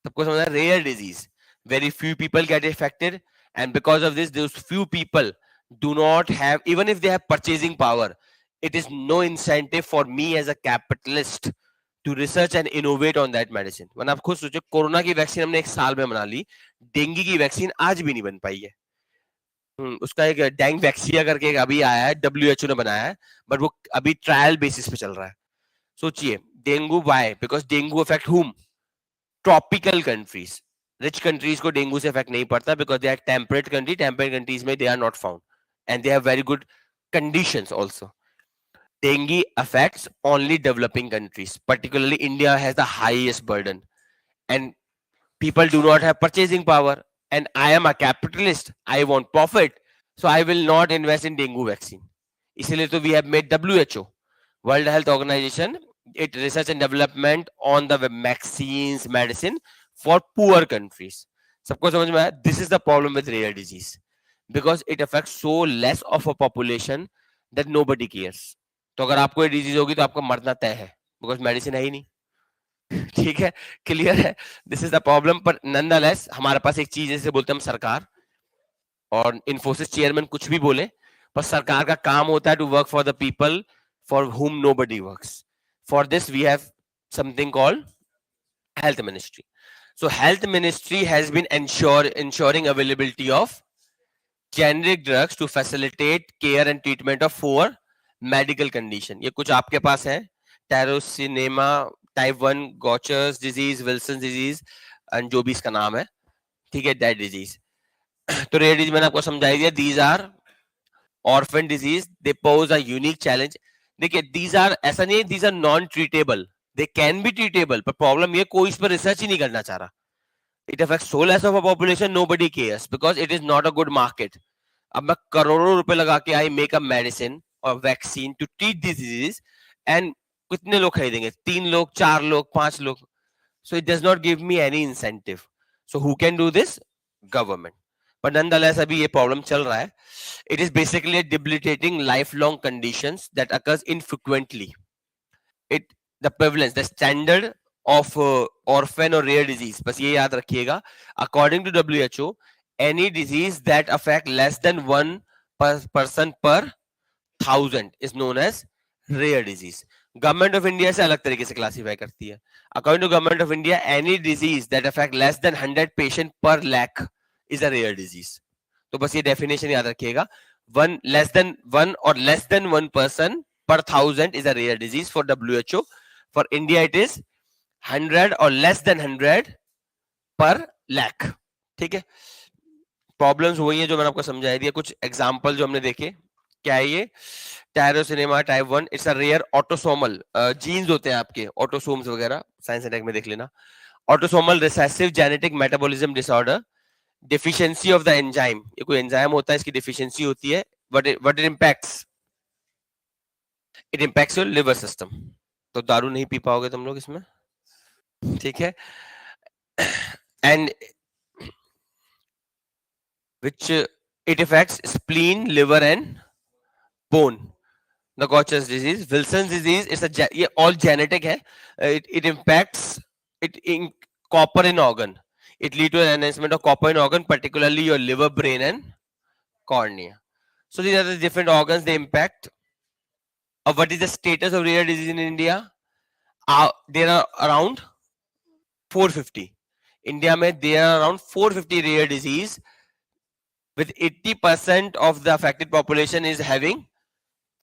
सबको समझना है, rare disease. Very few people get affected, and because of this, those few people do not have, even if they have purchasing power, it is no incentive for me as a capitalist to research and innovate on that medicine. वरना आप खुद सोचो, corona की vaccine हमने 1 साल में बना ली, dengue की वैक्सीन आज भी नहीं बन पाई है. उसका एक डेंग वैक्सीन करके अभी आया है, WHO ने बनाया है, बट वो अभी ट्रायल बेसिस पे चल रहा है. सोचिए, dengue why? Because dengue affect whom? Tropical countries. Rich countries को डेंगू से इफेक्ट नहीं पड़ता because they are temperate country. Temperate countries में they are not found and they have very good conditions also. Dengue affects only developing countries. Particularly India has the highest burden and people do not have purchasing power, and I am a capitalist. I want profit, so I will not invest in dengue vaccine. इसलिए तो we have made WHO, World Health Organization, it research and development on the vaccines, medicine for poor countries. सबको समझ में आया? This is the problem with rare disease because it affects so less of a population that nobody cares. तो अगर आपको ये disease होगी तो आपको मरना तय है बिकॉज मेडिसिन है ही नहीं. ठीक है, क्लियर है? This is the problem. पर नॉनदलेस हमारे पास एक चीज जैसे बोलते हैं हम सरकार, और इन्फोसिस चेयरमैन कुछ भी बोले, पर सरकार का काम होता है to work for the people for whom nobody works. For this we have something called health ministry. So health ministry has been ensuring availability of generic drugs to facilitate care and treatment of 4 medical condition. ये कुछ आपके पास है, tyrosinemia, type 1, Gaucher's disease, Wilson disease, and जो भी इसका नाम है, ठीक है, दैट डिजीज. तो रेयर डिजीज मैंने आपको समझाई दिया. These are orphan disease, they pose a unique challenge. देखिए, दीज आर, ऐसा नहीं है these are non treatable, they can be treatable, पर प्रॉब्लम ये कोई इस पर रिसर्च ही नहीं करना चाह रहा. It affects so less of a population, nobody cares because it is not a good market. अब मैं करोड़ों रुपए लगा के I make a medicine or vaccine to treat this disease, and कितने लोग खरीदेंगे? 3 लोग, 4 लोग, 5 लोग. So it does not give me any incentive. So who can do this? Government. But nonetheless अभी ये problem चल रहा है. It is basically a debilitating lifelong conditions that occurs infrequently. The prevalence, the standard of orphan or rare disease, बस ये याद रखिएगा. According to WHO, any disease that affect less than 1 person per 1000 is known as rare disease. Government of India से अलग तरीके से classify करती है. According to government of India, any disease that affect less than 100 patient per lakh is a rare disease. तो बस ये definition याद रखिएगा. 1 less than 1 or less than 1 person per thousand is a rare disease for WHO. For India it is 100 or less than 100 per lakh. ठीक है, problems वही है जो मैंने आपको समझा दिया. कुछ एग्जांपल जो हमने देखे, क्या है ये? Tyrosinemia type 1, it's a rare autosomal, genes होते हैं आपके ऑटोसोम्स वगैरह, साइंस एंड टेक में देख लेना. Autosomal recessive genetic metabolism disorder, deficiency of the enzyme, ये कोई एंजाइम होता है, इसकी डिफिशियंसी होती है. What it impacts? It impacts your liver system. तो दारू नहीं पी पाओगे तुम लोग इसमें, ठीक है. And which it affects spleen, liver and bone. The Gaucher's disease, Wilson's disease, it's a ये all genetic है. It impacts it in copper in organ. It lead to an enhancement of copper in organ, particularly your liver, brain and cornea. So these are the different organs they impact. What is the status of rare disease in India? There are around 450. India में there are around 450 rare disease, with 80% of the affected population is having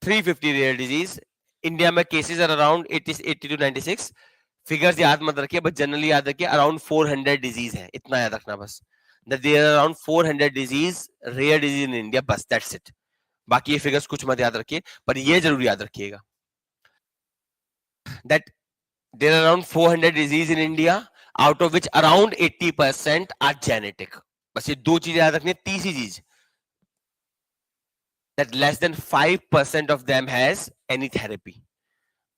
350 rare disease. India में cases are around 80 to 96. Figures याद मत रखिए, but generally याद रखिए around 400 disease है, इतना याद रखना बस. That there are around 400 disease, rare disease in India, बस that's it. बाकी ये figures कुछ मत याद रखिए, पर ये जरूर याद रखिएगा. That there are around 400 disease in India, out of which around 80% are genetic. बस ये दो चीजें याद रखनी है. तीसरी चीज, that less than 5% of them has any therapy.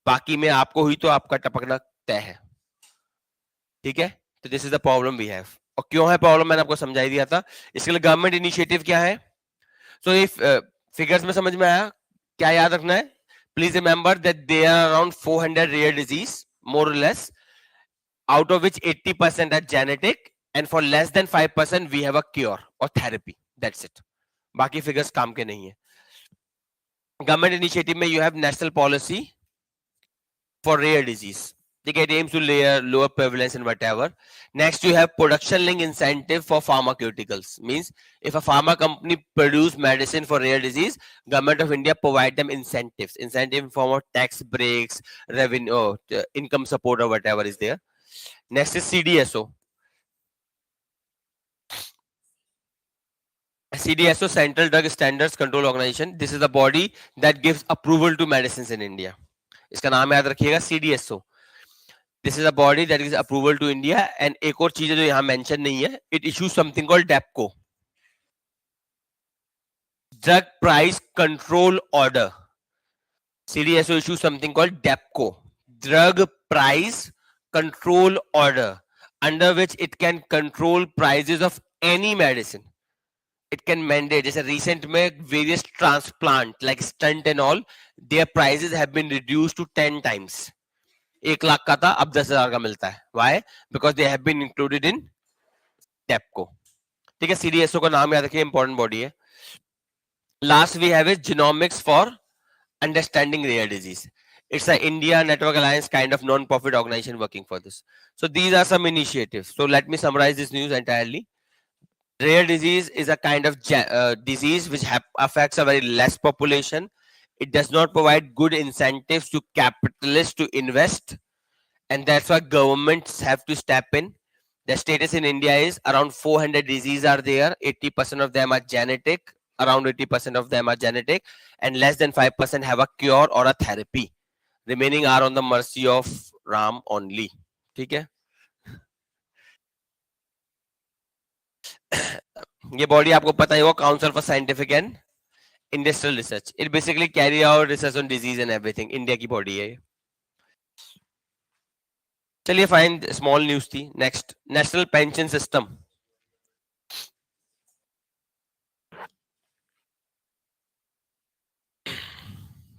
बाकी में आपको हुई तो आपका टपकना तय है, ठीक है. तो this is the problem we have. और क्यों है प्रॉब्लम मैंने आपको समझा ही दिया था. इसके लिए गवर्नमेंट इनिशिएटिव क्या है? सो इफ फिगर्स में समझ में आया, क्या याद रखना है? Please remember that there are around 400 rare disease, more or less, out of which 80% are genetic, and for less than 5% we have a cure or therapy. That's it. बाकी figures काम के नहीं है. गवर्नमेंट इनिशिएटिव में you have national policy for rare disease. It aims to lower prevalence and whatever. Next, you have production link incentive for pharmaceuticals. Means if a pharma company produce medicine for rare disease, government of India provide them incentives. Incentive in form of tax breaks, revenue, income support or whatever is there. Next is CDSO. CDSO, Central Drug Standards Control Organization. This is the body that gives approval to medicines in India. इसका नाम याद रखिएगा, CDSO. This is a body that gives approval to India. And एक और चीज जो यहाँ mention नहीं है, it issues something called DAPCO, Drug Price Control Order. CDSO issues something called DAPCO, Drug Price Control Order, under which it can control prices of any medicine. It can mandate, जैसे recent में various transplant like stunt and all, their prices have been reduced to 10 times. 1 lakh का था, अब 10,000 का मिलता है. Why? Because they have been included in DAPCO. ठीक है, CDSO का नाम याद रखिए, important body है. Last we have is Genomics for Understanding Rare Disease. It's an India Network Alliance kind of non-profit organization working for this. So these are some initiatives. So let me summarize this news entirely. Rare disease is a kind of disease which affects a very less population. It does not provide good incentives to capitalists to invest, and that's why governments have to step in. The status in India is around 400 diseases are there. 80% of them are genetic. Around 80% of them are genetic, and less than 5% have a cure or a therapy. Remaining are on the mercy of Ram only. ठीक है. ये body आपको पता ही होगा, council for scientific and industrial research. It basically carry out research on disease and everything. India की body है. चलिए fine, small news थी. Next, national pension system.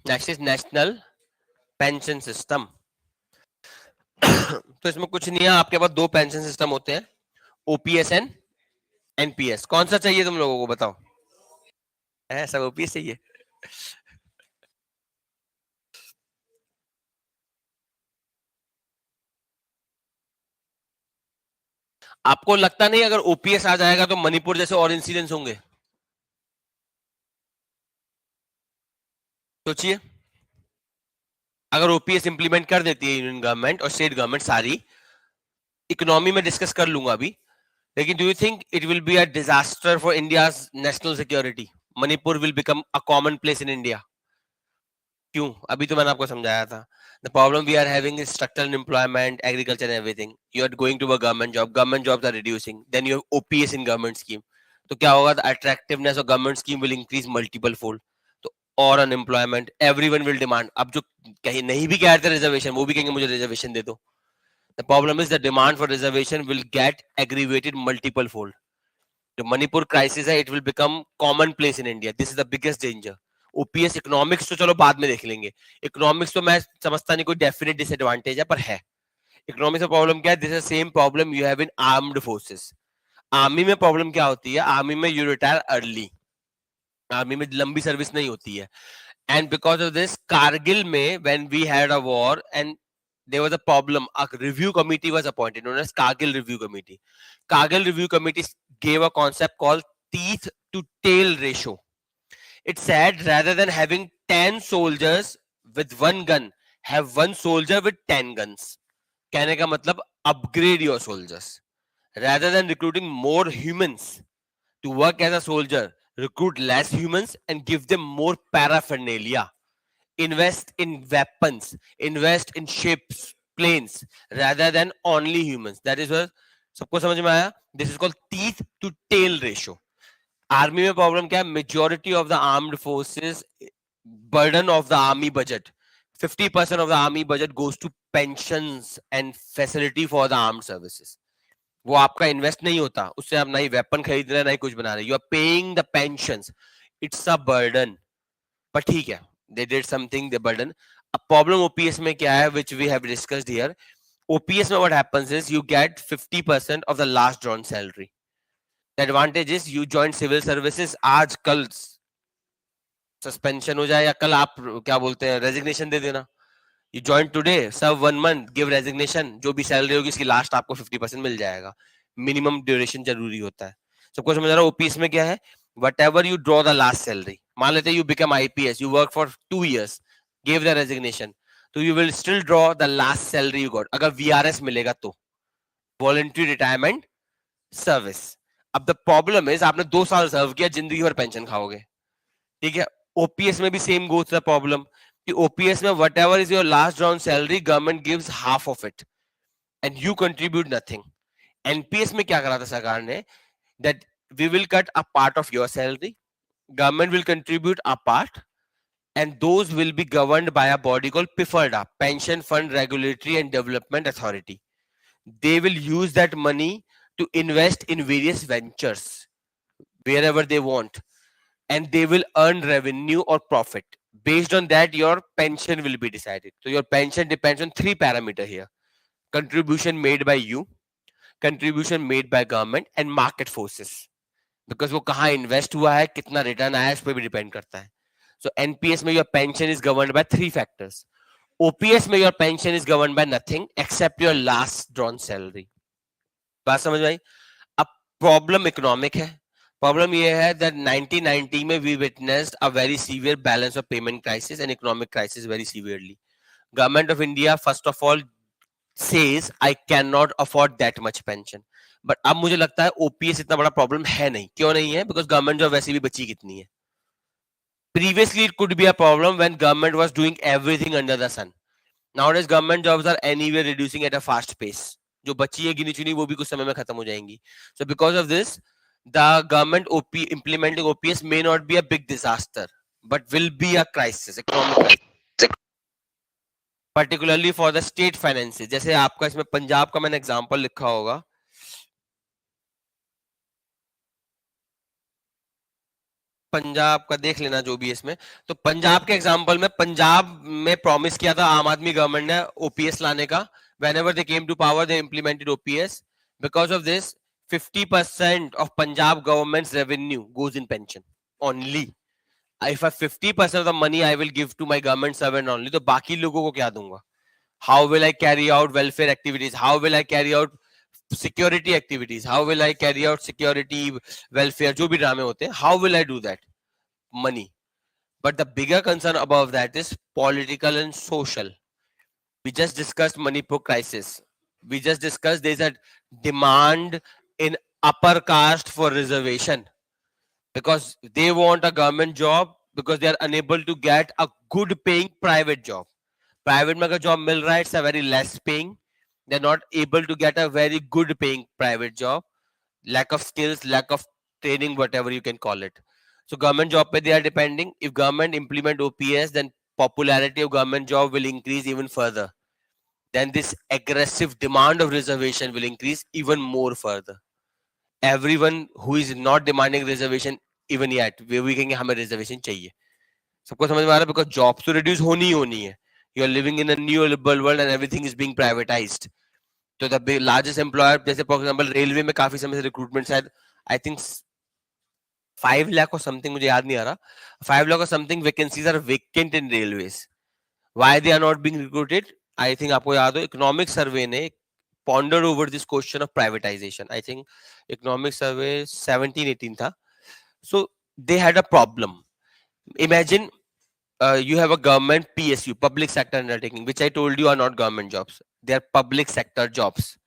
Next is national pension system. तो इसमें कुछ नहीं है, आपके पास 2 पेंशन सिस्टम होते हैं, ओपीएस एंड एनपीएस. कौन सा चाहिए तुम लोगों को, बताओ? सब ओपीएस चाहिए. आपको लगता नहीं अगर ओपीएस आ जाएगा तो मणिपुर जैसे और इंसिडेंट्स होंगे? सोचिए. अगर ओपीएस इंप्लीमेंट कर देती है यूनियन गवर्नमेंट और स्टेट गवर्नमेंट सारी, इकोनॉमी में डिस्कस कर लूंगा अभी, लेकिन do you think it will be a disaster for India's national security? Manipur will become a common place in India? क्यों? अभी तो मैंने आपको समझाया था. The problem we are having is structural employment, agriculture and everything. You are going to a government job. Government jobs are reducing. Then you have OPS in government scheme. तो क्या होगा? The attractiveness of government scheme will increase multiple fold. तो और unemployment, everyone will demand. अब जो कहीं नहीं भी कह रहे reservation, वो भी कहेंगे मुझे reservation दे दो. The problem is the demand for reservation will get aggravated multiple fold. The Manipur crisis है, it will become commonplace in India. This is the biggest danger. OPS economics तो चलो बाद में देख लेंगे. इकोनॉमिक्स तो मैं समझता नहीं कोई डेफिनेट डिसएडवांटेज है, पर है. इकोनॉमिक्स में प्रॉब्लम क्या है? This is same problem you have in armed forces. Army में प्रॉब्लम क्या होती है? आर्मी में यू रिटायर अर्ली. आर्मी में लंबी सर्विस नहीं होती है. And because of this, Kargil में when we had a war and there was a problem, a review committee was appointed known as Kargil Review Committee. Kargil Review Committee gave a concept called teeth to tail ratio. It said rather than having 10 soldiers with one gun, have one soldier with 10 guns. कहने का मतलब upgrade your soldiers. Rather than recruiting more humans to work as a soldier, recruit less humans and give them more paraphernalia. Invest in weapons, invest in ships, planes, rather than only humans. That is what सबको समझ में आया? This is called teeth to tail ratio. Army में problem क्या है? Majority of the armed forces, burden of the army budget, 50% of the army budget goes to pensions and facility for the armed services. वो आपका invest नहीं होता, उससे आप ना ही वेपन खरीद रहे, ना ही कुछ बना रहे. You are paying the pensions. It's a burden. पर ठीक है, they did something, the burden. A problem OPS में क्या है, which we have discussed here? OPS में what happens is you get 50% of the last drawn salary. The advantage is you join civil services, आज कल suspension हो जाए या कल आप क्या बोलते हैं रेजिग्नेशन दे देना. You join today, serve 1 month, give resignation, जो भी सैलरी होगी इसकी लास्ट आपको 50% मिल जाएगा. मिनिमम ड्यूरेशन जरूरी होता है. सबको समझ आ रहा है? ओपीएस में क्या है? Whatever you draw the last salary, मान लेते you become IPS, you work for 2 years, gave the resignation, तो you will still draw the last salary you got. अगर VRS मिलेगा तो voluntary retirement service. अब the problem is आपने 2 साल सर्व किया, जिंदगी भर पेंशन खाओगे. ठीक है? ओपीएस में भी सेम गोज द प्रॉब्लम कि ओपीएस में whatever is your last drawn salary, government gives half of it and you contribute nothing. NPS में क्या करा था सरकार ने? That we will cut a part of your salary, government will contribute a part, and those will be governed by a body called PFRDA, Pension Fund Regulatory and Development Authority. They will use that money to invest in various ventures wherever they want, and they will earn revenue or profit. Based on that, your pension will be decided. So your pension depends on 3 parameters here: contribution made by you, contribution made by government, and market forces. Because वो कहाँ invest हुआ है, कितना return आया, इस पर भी depend करता है. सो एनपीएस में your pension is governed by 3 factors. OPS में your pension is governed by nothing except your last drawn salary. बात समझ में आई? अब प्रॉब्लम इकोनॉमिक है. प्रॉब्लम ये है दैट 1990 में we witnessed a very severe balance of payment crisis and economic crisis very severely. Government of India first of all says I cannot afford that much pension. But अब मुझे लगता है OPS इतना बड़ा problem है नहीं. क्यों नहीं है? बिकॉज गवर्नमेंट जॉब वैसे भी बची कितनी है. Previously it could be a problem when government was doing everything under the sun. Nowadays government jobs are anywhere reducing at a fast pace. जो बची है गिनी चुनी वो भी कुछ समय में खत्म हो जाएंगी. So because of this the government OP implementing OPS may not be a big disaster but will be a crisis, economic, particularly for the state finances. जैसे आपका इसमें पंजाब का मैंने एग्जांपल लिखा होगा. पंजाब का देख लेना जो भी इसमें. तो पंजाब के एग्जांपल में पंजाब में प्रॉमिस किया था आम आदमी गवर्नमेंट ने ओपीएस लाने का. whenever they came to power they implemented OPS. because of this 50% of Punjab government's revenue goes in pension only. if I 50% of the money I will give to my government servant only, तो बाकी लोगों को क्या दूंगा? How will I carry out welfare activities? How will I carry out security activities? How will I carry out security, welfare, जो भी ड्रामे होते हैं, how will I do that? Money. But the bigger concern above that is political and social. We just discussed Manipur crisis. We just discussed there's a demand in upper caste for reservation because they want a government job because they are unable to get a good paying private job. Private में अगर job मिल रहा है, it's a very less paying. They're not able to get a very good paying private job. Lack of skills, lack of training, whatever you can call it. So government job pe they are depending. If government implement OPS, then popularity of government job will increase even further. Then this aggressive demand of reservation will increase even more further. Everyone who is not demanding reservation even yet, we कहेंगे हमें reservation चाहिए. सबको समझ में आ रहा है because jobs तो reduce होनी है. You are living in a neoliberal world and everything is being privatized. So the largest employer, जैसे for example railway में काफी समय से recruitment शायद I think 5 lakh or something, मुझे याद नहीं आ रहा, 5 lakh or something vacancies are vacant in railways. Why they are not being recruited? I think आपको याद हो economic survey ने pondered over this question of privatization. I think economic survey 17-18 था. So they had a problem. Imagine you have a government PSU, public sector undertaking, which I told you are not government jobs. They are public sector jobs.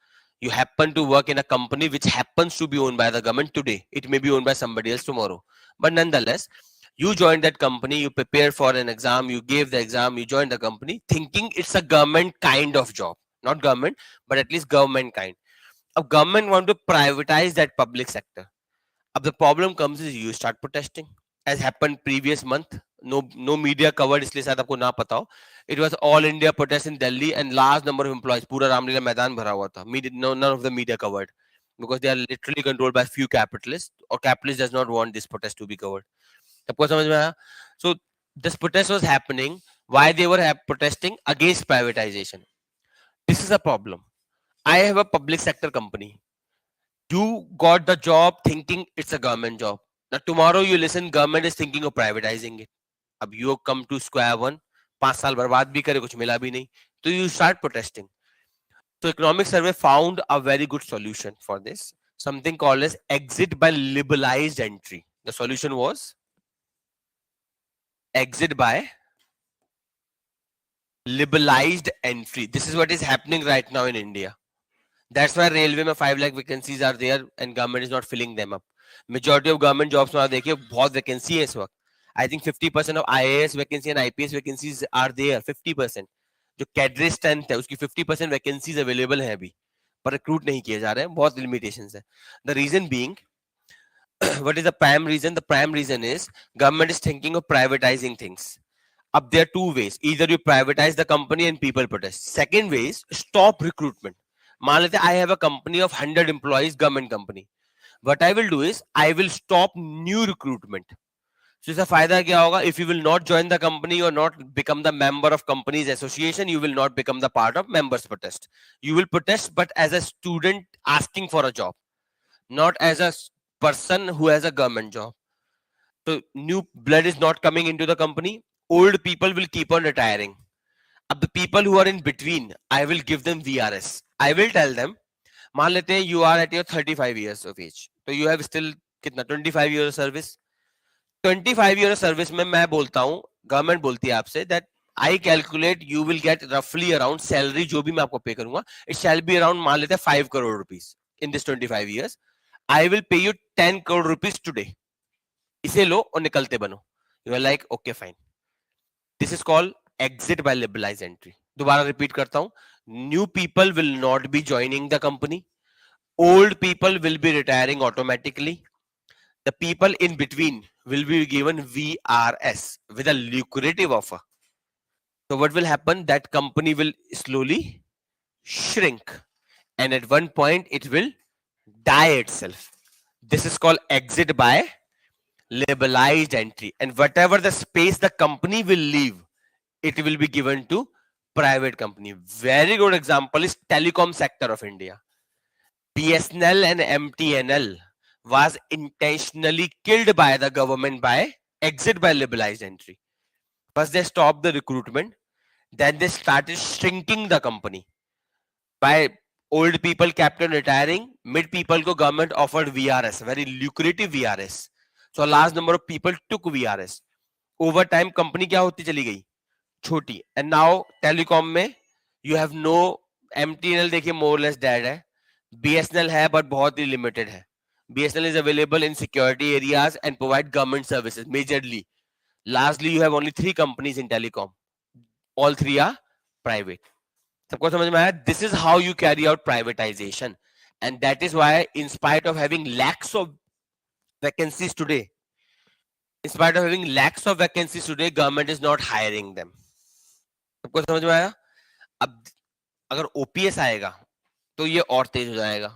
You happen to work in a company which happens to be owned by the government today. It may be owned by somebody else tomorrow. But nonetheless, you joined that company, you prepared for an exam, you gave the exam, you joined the company thinking it's a government kind of job. Not government, but at least government kind. A government want to privatize that public sector. अब the problem comes is you start protesting, as happened previous month. No media covered, इसलिए शायद आपको ना पता हो. It was all India protest in Delhi and large number of employees. पूरा रामलीला मैदान भरा हुआ था. None of the media covered because they are literally controlled by few capitalists, or capitalists does not want this protest to be covered. सबको समझ में आया? So this protest was happening. Why they were protesting? Against privatization. This is a problem. I have a public sector company. You got the job thinking it's a government job. Now tomorrow you listen, government is thinking of privatizing it. अब you come to square one. 5 साल बर्बाद भी करे, कुछ मिला भी नहीं. So you start protesting. So economic survey found a very good solution for this. Something called as exit by liberalized entry. The solution was exit by liberalized entry. This is what is happening right now in India. That's why railway में 5 lakh vacancies are there and government is not filling them up. Majority of government jobs में आप देखिए बहुत vacancy है इस वक्त. I think 50% of IAS vacancy and IPS vacancies are there. 50%. जो cadre strength है उसकी 50% vacancies available हैं अभी, पर recruit नहीं किए जा रहे हैं. बहुत limitations है. The reason being, what is the prime reason? The prime reason is government is thinking of privatizing things. Up there are two ways. Either you privatize the company and people protest. Second way is stop recruitment. मान लेते I have a company of 100 employees, government company. What I will do is I will stop new recruitment. So इसका फायदा क्या होगा? If you will not join the company or not become the member of companies association, you will not become the part of members protest. You will protest, but as a student asking for a job, not as a person who has a government job. So new blood is not coming into the company. Old people will keep on retiring. The people who are in between, I will give them VRS. I will tell them, मान लेते हैं you are at your 35 years of age, so you have still कितना 25 years of service. 25 years of service में मैं बोलता हूँ, government बोलती है आपसे that I calculate you will get roughly around salary जो भी मैं आपको पे करूंगा, it shall be around मान लेते हैं 5 crore rupees in this 25 years. I will pay you 10 crore rupees today. इसे लो और निकलते बनो. You are like okay fine. This is called exit by liberalized entry. दोबारा रिपीट करता हूं. New people will not be joining the company. Old people will be retiring automatically. The people in between will be given VRS with a lucrative offer. So what will happen? That company will slowly shrink, and at one point it will die itself. This is called exit by liberalized entry. And whatever the space the company will leave, it will be given to private company. Very good example is telecom sector of India. BSNL and MTNL was intentionally killed by the government by exit by liberalized entry. First they stopped the recruitment, then they started shrinking the company. By old people kept on retiring, mid people ko government offered VRS, very lucrative VRS. So a large number of people took VRS. Over time company क्या होती चली गई? छोटी. And now telecom में You have no MTNL, देखिए more or less dead है. BSNL है but बहुत ही limited है. BSNL is available in security areas and provide government services majorly. Lastly, you have only 3 companies in telecom. All 3 are private. सबको समझ में आया? This is how you carry out privatization, and that is why, in spite of having lakhs of vacancies today, government is not hiring them. सबको समझ में आया? अब अगर OPS आएगा तो ये और तेज हो जाएगा.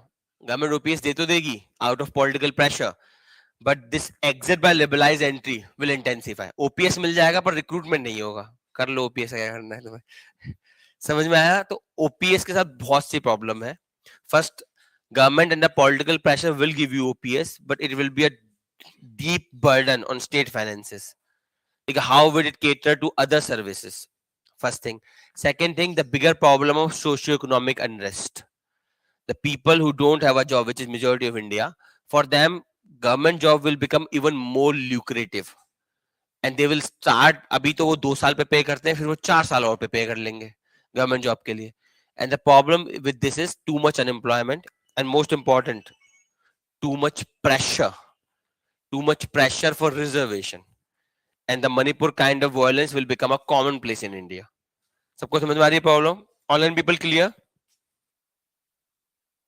गवर्नमेंट OPS दे तो देगी out of political pressure, but this exit by liberalized entry will intensify. OPS मिल जाएगा पर रिक्रूटमेंट नहीं होगा. कर लो OPS, क्या करना है तुम्हें. समझ में आया? तो OPS के साथ बहुत सी प्रॉब्लम है. First, government under political pressure will give you OPS, but it will be a deep burden on state finances. Like how will it cater to other services? First thing. Second thing, the bigger problem of socio-economic unrest. The people who don't have a job, which is majority of India, for them, government job will become even more lucrative. And they will start, अभी तो वो 2 साल पे पे करते हैं, फिर वो 4 साल और पे पे कर लेंगे government job के लिए. And the problem with this is too much unemployment, and most important, too much pressure for reservation. And the Manipur kind of violence will become a commonplace in India. सबको समझ में आ रही है problem? Online people clear?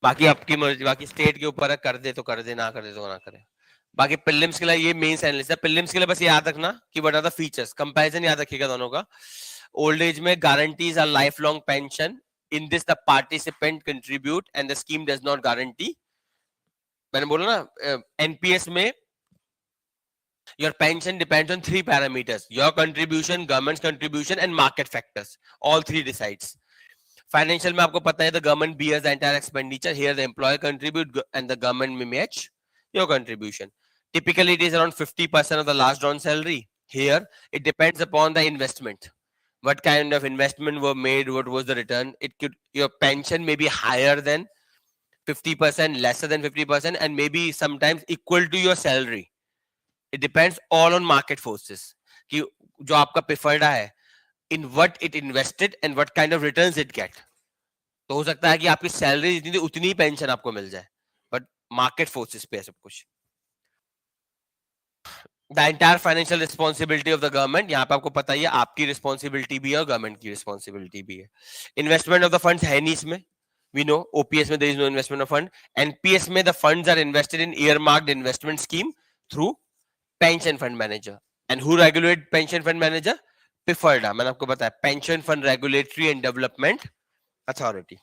बाकी आपकी मर्जी, बाकी state के ऊपर है, कर दे तो कर दे, ना कर दे तो ना करे. बाकी प्रीलिम्स के लिए ये मेंस एनालिसिस है. प्रीलिम्स के लिए बस याद रखना कि what are the features. Comparison याद रखिएगा दोनों का. ओल्ड एज में guarantees are life long pension. In this the participant contribute and the scheme does not guarantee. मैंने बोला ना, एनपीएस में your pension depends on 3 parameters: your contribution, government's contribution, and market factors. All 3 decides. Financial में आपको पता है, the government bears the entire expenditure. Here the employer contribute and the government may match your contribution. Typically it is around 50% of the last drawn salary. Here it depends upon the investment. What kind of investment were made, what was the return. It could, your pension may be higher than 50%, lesser than 50%, and maybe sometimes equal to your salary. It depends all on market forces कि जो आपका preferred है, in what it invested and what kind of returns it get. तो हो सकता है कि आपकी सैलरी जितनी थी उतनी ही पेंशन आपको मिल जाए, बट मार्केट फोर्सेस पे है सब कुछ. The entire financial responsibility of the government, यहाँ पे आपको पता ही है आपकी रिस्पॉन्सिबिलिटी भी है और गवर्नमेंट की रिस्पॉन्सिबिलिटी भी है. इन्वेस्टमेंट ऑफ द फंड्स है नहीं इसमें. We know OPS में there is no investment of fund. NPS में the funds are invested in earmarked investment scheme through pension fund manager. And who regulate pension fund manager? PFRDA. मैंने आपको बताया, Pension Fund Regulatory and Development Authority.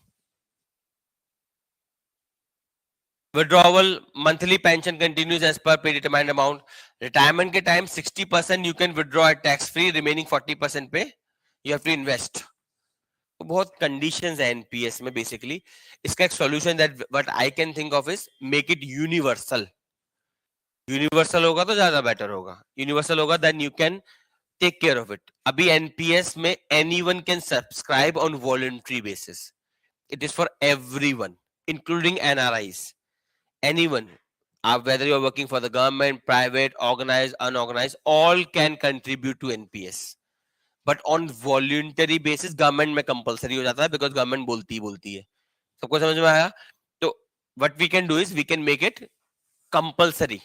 Withdrawal, monthly pension continues as per predetermined amount. Retirement के time 60% you can withdraw at tax free, remaining 40% पे you have to invest. तो बहुत conditions है NPS में basically. इसका एक solution that what I can think of is make it universal. Universal होगा तो ज्यादा बेटर होगा. यूनिवर्सल होगा then you can take care of it. अभी एनपीएस में anyone can subscribe on voluntary basis. It is for everyone including NRIs. Anyone, whether you are working for the government, private, organized, unorganized, all can contribute to NPS. But on voluntary basis government में compulsory हो जाता है because government बोलती है. सबको समझ में आया? तो what we can do is we can make it compulsory.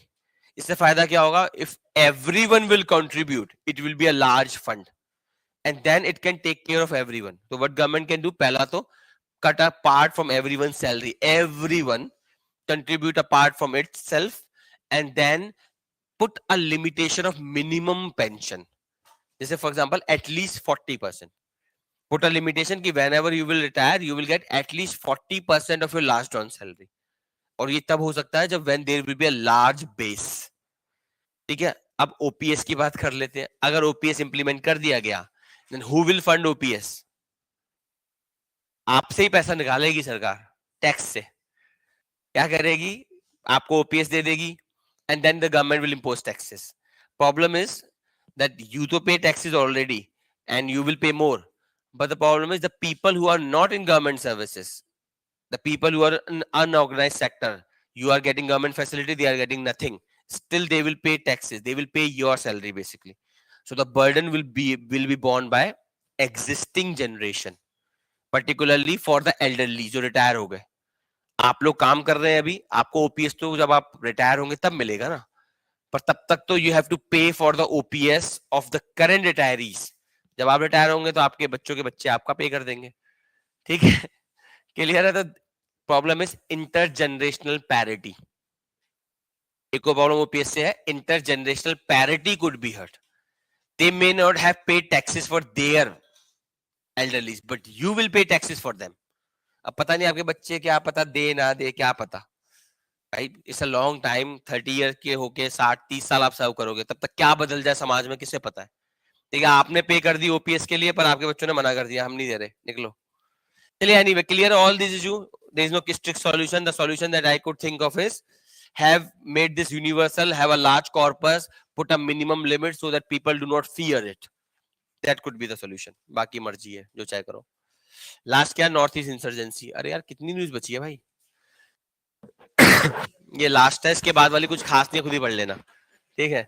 इससे फायदा क्या होगा? If everyone will contribute, it will be a large fund, and then it can take care of everyone. So what government can do? पहला तो cut a part from everyone's salary. Everyone contribute a part from itself, and then put a limitation of minimum pension. जैसे for example at least 40%. Put a limitation कि whenever you will retire, you will get at least 40% of your last drawn salary. और ये तब हो सकता है जब when there will be a large base. ठीक है. अब ओपीएस की बात कर लेते हैं. अगर ओपीएस इंप्लीमेंट कर दिया गया, then who will fund OPS? आपसे ही पैसा निकालेगी सरकार टैक्स से. क्या करेगी? आपको ओपीएस दे देगी, and then the government will impose taxes. Problem is that you to pay taxes already and you will pay more. But the problem is the people who are not in government services, the people who are in unorganized sector, you are getting government facility, they are getting nothing. Still they will pay taxes. They will pay your salary basically. So the burden will be borne by existing generation. particularly for the elderly जो retire हो गए. आप लोग काम कर रहे हैं अभी, आपको ओपीएस तो जब आप रिटायर होंगे तब मिलेगा ना, पर तब तक तो यू हैव टू पे for the OPS of the current retirees. जब आप रिटायर होंगे तो आपके बच्चों के बच्चे आपका पे कर देंगे. ठीक है, क्लियर है? तो प्रॉब्लम इज इंटरजनरेशनल पैरिटी. एक और प्रॉब्लम ओपीएस से है, intergenerational parity could be hurt. They may not have paid taxes for their elderlies but you will pay taxes for them. अब पता नहीं आपके बच्चे क्या पता दे ना दे, क्या पता, right? It's a long time. 30 year के होके 60-30 साल आप सर्व करोगे, तब तक क्या बदल जाए समाज में किसे पता है. ठीक है, आपने पे कर दी ओपीएस के लिए पर आपके बच्चों ने मना कर दिया, हम नहीं दे रहे, निकलो. चलिए, anyway, clear all this issue. There is no strict solution. The solution that I could think of is have made this universal, have a large corpus, put a minimum limit so that people do not fear it. That could be the solution. बाकी मर्जी है, जो चाहे करो. Last क्या, north east insurgency. अरे यार कितनी न्यूज बची है भाई. ये लास्ट है, इसके बाद वाली कुछ खास नहीं, खुद ही पढ़ लेना. ठीक है.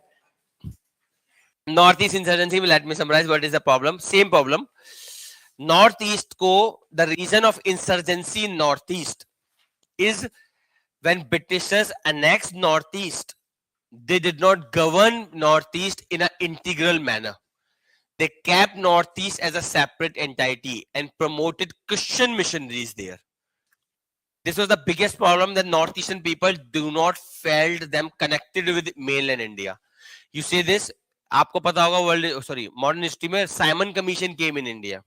North east insurgency, let me summarise what is the problem. Same problem. North east को, the reason of insurgency in north east is when Britishers annexed Northeast, they did not govern Northeast in an integral manner. They kept Northeast as a separate entity and promoted Christian missionaries there. This was the biggest problem, that Northeastern people do not felt them connected with mainland India. You say this, आपको पता होगा modern history में Simon Commission came in India.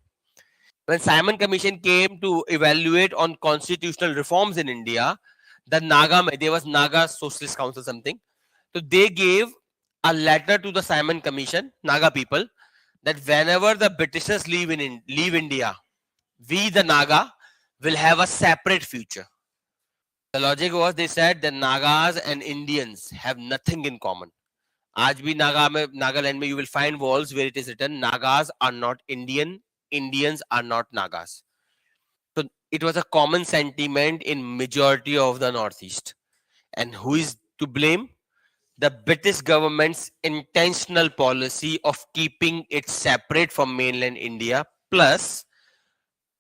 When Simon Commission came to evaluate on constitutional reforms in India, the Naga, there was Naga Socialist Council something. So they gave a letter to the Simon Commission, Naga people, that whenever the Britishers leave India, we the Naga will have a separate future. The logic was, they said the Nagas and Indians have nothing in common. आज भी Nagaland में you will find walls where it is written Nagas are not Indian, Indians are not Nagas. So it was a common sentiment in majority of the Northeast. And who is to blame? The British government's intentional policy of keeping it separate from mainland India, plus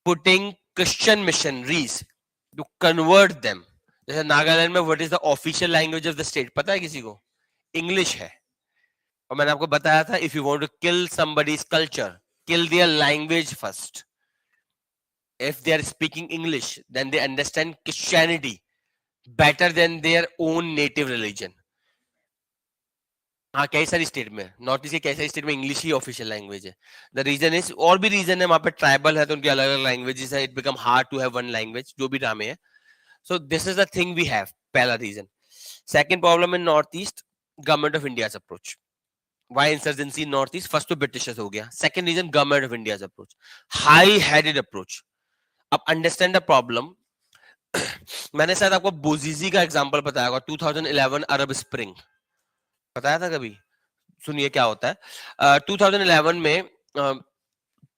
putting Christian missionaries to convert them. जैसे नागालैंड में what is the official language of the state? पता है किसी को? English है. और मैंने आपको बताया था, if you want to kill somebody's culture, kill their language first. If they are speaking English, then they understand Christianity better than their own native religion. हाँ, कई सारी स्टेट में, नॉर्थ ईस्ट के कई सारी स्टेट में इंग्लिश ही official language है. The reason is, और भी रीजन है, वहां पे ट्राइबल है तो उनकी अलग अलग लैंग्वेजेस है. It become hard to have one language, जो भी ड्रामे है. So this is the thing we have. पहला reason. Second problem in north east, government of India's approach. Why insurgency in Northeast? First तो Britishers हो गया. Second reason, government of India's approach, high-headed approach. अब understand the problem. मैंने शायद आपको बोजीजी का example बताया होगा, 2011 अरब स्प्रिंग बताया था कभी. सुनिए क्या होता है. 2011 में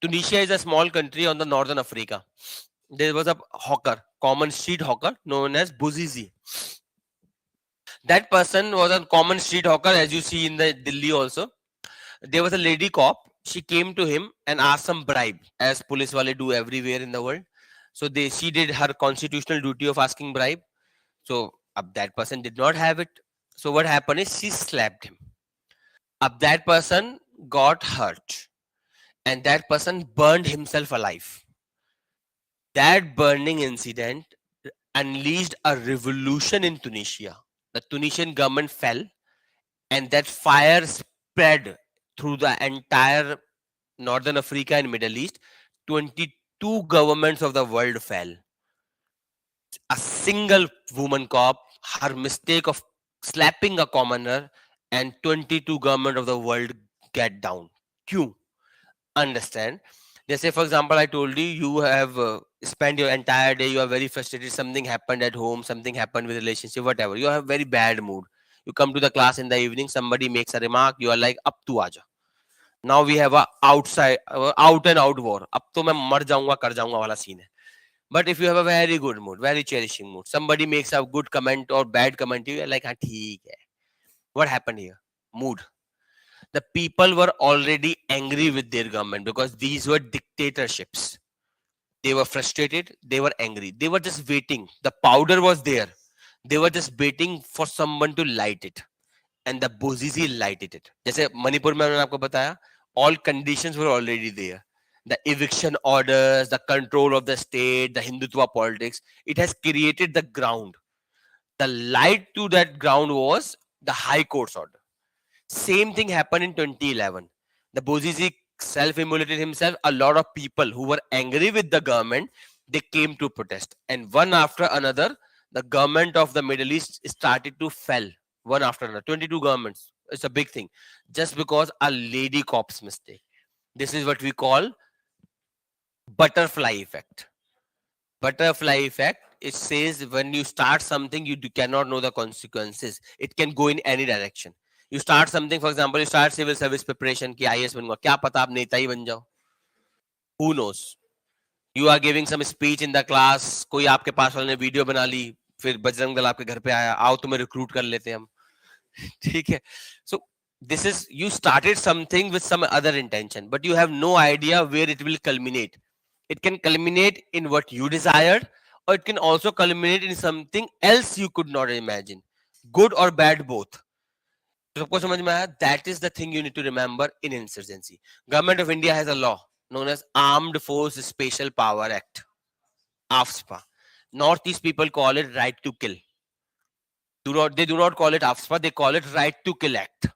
Tunisia is a small country on the northern Africa. There was a hawker, common street hawker known as Bouzizi. That person was a common street hawker, as you see in the Delhi also. There was a lady cop. She came to him and asked some bribe, as police wale do everywhere in the world. So she did her constitutional duty of asking bribe. So that person did not have it. So what happened is she slapped him. That person got hurt and that person burned himself alive. That burning incident unleashed a revolution in Tunisia. The Tunisian government fell and that fire spread through the entire Northern Africa and Middle East. 22 governments of the world fell. A single woman cop, her mistake of slapping a commoner, and 22 government of the world get down. Kyun? Understand? Let's say, for example, I told you, you have spent your entire day, you are very frustrated, something happened at home, something happened with relationship, whatever. You have very bad mood. You come to the class in the evening, somebody makes a remark, you are like, up to aja. Now we have a out and out war. Ab to main mar jaunga, kar jaunga wala scene hai. But if you have a very good mood, very cherishing mood, somebody makes a good comment or bad comment, you are like, हाँ ठीक है. What happened here? Mood. The people were already angry with their government because these were dictatorships. They were frustrated, they were angry, they were just waiting. The powder was there, they were just waiting for someone to light it, and the Bouzizi lighted it. जैसे मणिपुर में मैंने आपको बताया, all conditions were already there. The eviction orders, the control of the state, the Hindutva politics, it has created the ground. The light to that ground was the High Court's order. Same thing happened in 2011. The Bouzizi self-immolated himself. A lot of people who were angry with the government, they came to protest. And one after another, the government of the Middle East started to fall. One after another. 22 governments. It's a big thing. Just because a lady cop's mistake. This is what we call butterfly effect. Butterfly effect. It says when you start something, you cannot know the consequences. It can go in any direction. You start something, for example, you start civil service preparation कि IAS बनूंगा, क्या पता आप नेता ही बन जाओ. Who knows? You are giving some speech in the class, कोई आपके पास वाले ने वीडियो बना ली, फिर बजरंग दल आपके घर पे आया, आओ तुम्हें रिक्रूट कर लेते हैं हम. ठीक है. So this is, you started something with some other intention, but you have no idea where it will culminate. It can culminate in what you desired, or it can also culminate in something else you could not imagine. Good or bad, both. सबको समझ में आया? That is the thing you need to remember in insurgency. Government of India has a law known as Armed Force Special Power Act, AFSPA. Northeast people call it right to kill. They do not call it AFSPA, they call it right to kill act.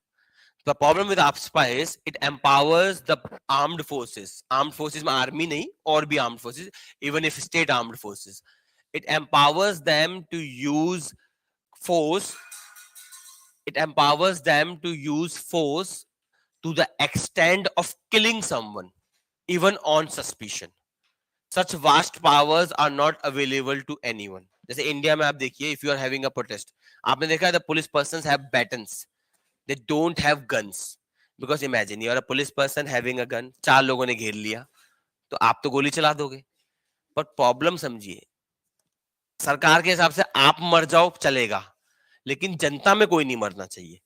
The problem with AFSPA is it empowers the armed forces. Armed forces में army नहीं, और भी armed forces, even if state armed forces. It empowers them to use force. It empowers them to use force to the extent of killing someone, even on suspicion. Such vast powers are not available to anyone. जैसे India में आप देखिए, if you are having a protest, आपने देखा है the police persons have batons. They don't have guns. Because imagine, you are a police person having a gun, 4 लोगों ने घेर लिया, तो आप तो गोली चला दोगे. But problem समझिए, सरकार के हिसाब से आप मर जाओ चलेगा, लेकिन जनता में कोई नहीं मरना चाहिए.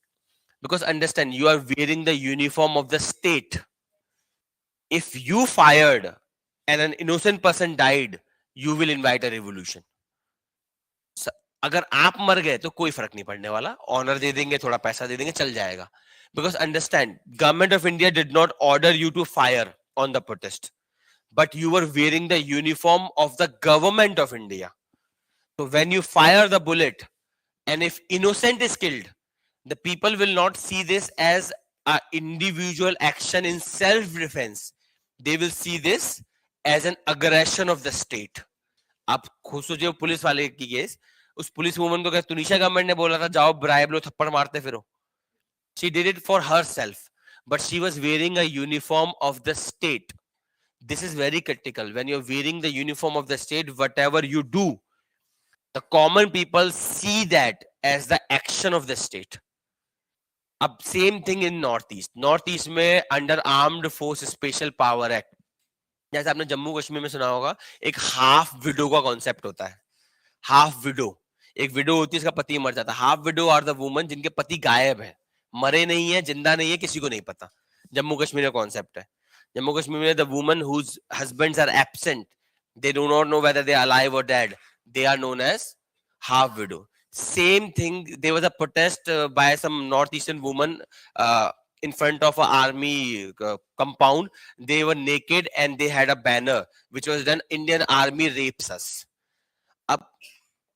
Because understand, you are wearing the uniform of the state. If you fired and an innocent person died, you will invite a revolution. अगर आप मर गए तो कोई फर्क नहीं पड़ने वाला, ऑनर दे देंगे, थोड़ा पैसा दे देंगे, चल जाएगा. Because understand, government of India did not order you to fire on the protest, but you were wearing the uniform of the government of India. So when you fire the bullet, and if innocent is killed, the people will not see this as an individual action in self-defense. They will see this as an aggression of the state. आप खुद सोचिए police वाले की case, उस police woman को क्या Tunisha government ने बोला था जाओ ब्राइब लो थप्पड़ मारते फिरो? She did it for herself, but she was wearing a uniform of the state. This is very critical. When you're wearing the uniform of the state, whatever you do, the common people see that as the action of the state. अब सेम थिंग इन north east. North east में under armed force special power act, जैसे आपने जम्मू कश्मीर में सुना होगा, एक हाफ विडो का कॉन्सेप्ट होता है. हाफ विडो, एक विडो होती है, इसका पति मर जाता है. Half widow are the woman जिनके पति गायब है, मरे नहीं है, जिंदा नहीं है, किसी को नहीं पता. जम्मू कश्मीर का कॉन्सेप्ट है. जम्मू कश्मीर में the woman whose husbands are absent, they do not know whether they are alive और dead, they are known as half widow. Same thing, there was a protest by some northeastern woman in front of an army compound. They were naked and they had a banner which was done, Indian army rapes us. अब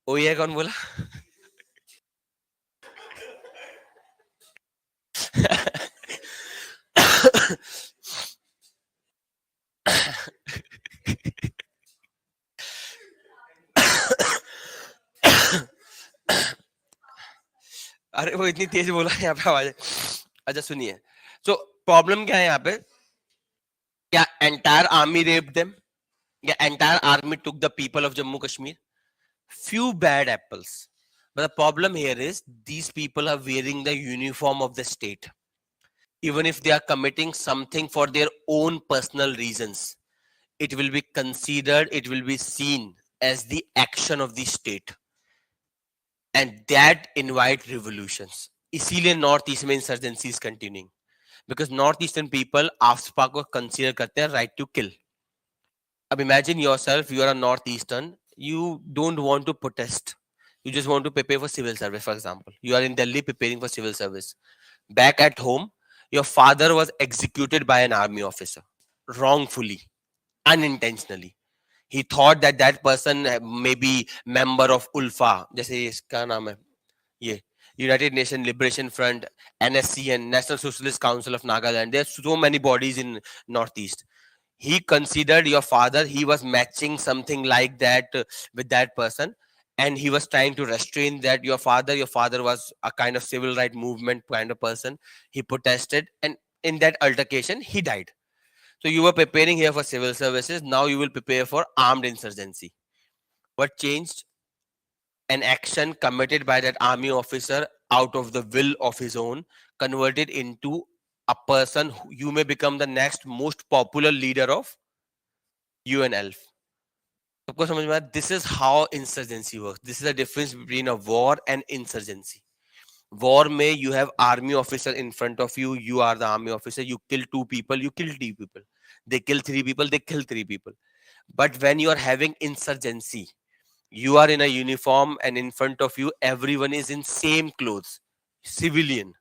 ओ ये कौन बोला? अरे वो इतनी तेज बोला यहाँ पे आवाज. अच्छा सुनिए, सो प्रॉब्लम क्या है यहाँ पे? क्या एंटायर आर्मी रेप्ड देम? या entire army took the people of Jammu Kashmir? Few bad apples, but the problem here is these people are wearing the uniform of the state. Even if they are committing something for their own personal reasons, it will be considered, it will be seen as the action of the state. And that invite revolutions. इसीलिए north east में insurgency is continuing, because north eastern people AFSPA को consider करते हैं right to kill. imagine yourself, you are a northeastern, you don't want to protest, you just want to prepare for civil service. For example, you are in Delhi preparing for civil service. Back at home, your father was executed by an army officer wrongfully, unintentionally. He thought that that person may be member of ULFA, जैसे इसका नाम है ये United Nation Liberation Front, NSCN, National Socialist Council of Nagaland. There are so many bodies in Northeast. He considered your father, he was matching something like that with that person, and he was trying to restrain that your father was a kind of civil right movement kind of person. He protested, and in that altercation he died. So you were preparing here for civil services, now you will prepare for armed insurgency. What changed? An action committed by that army officer out of the will of his own converted into a person who you may become the next most popular leader of UNL. सबको समझ में आया? This is how insurgency works. This is the difference between a war and insurgency. War में you have army officer in front of you, you are the army officer, you kill 2 people, you kill 3 people. They kill 3 people, they kill 3 people. But when you are having insurgency, you are in a uniform and in front of you everyone is in same clothes, civilian.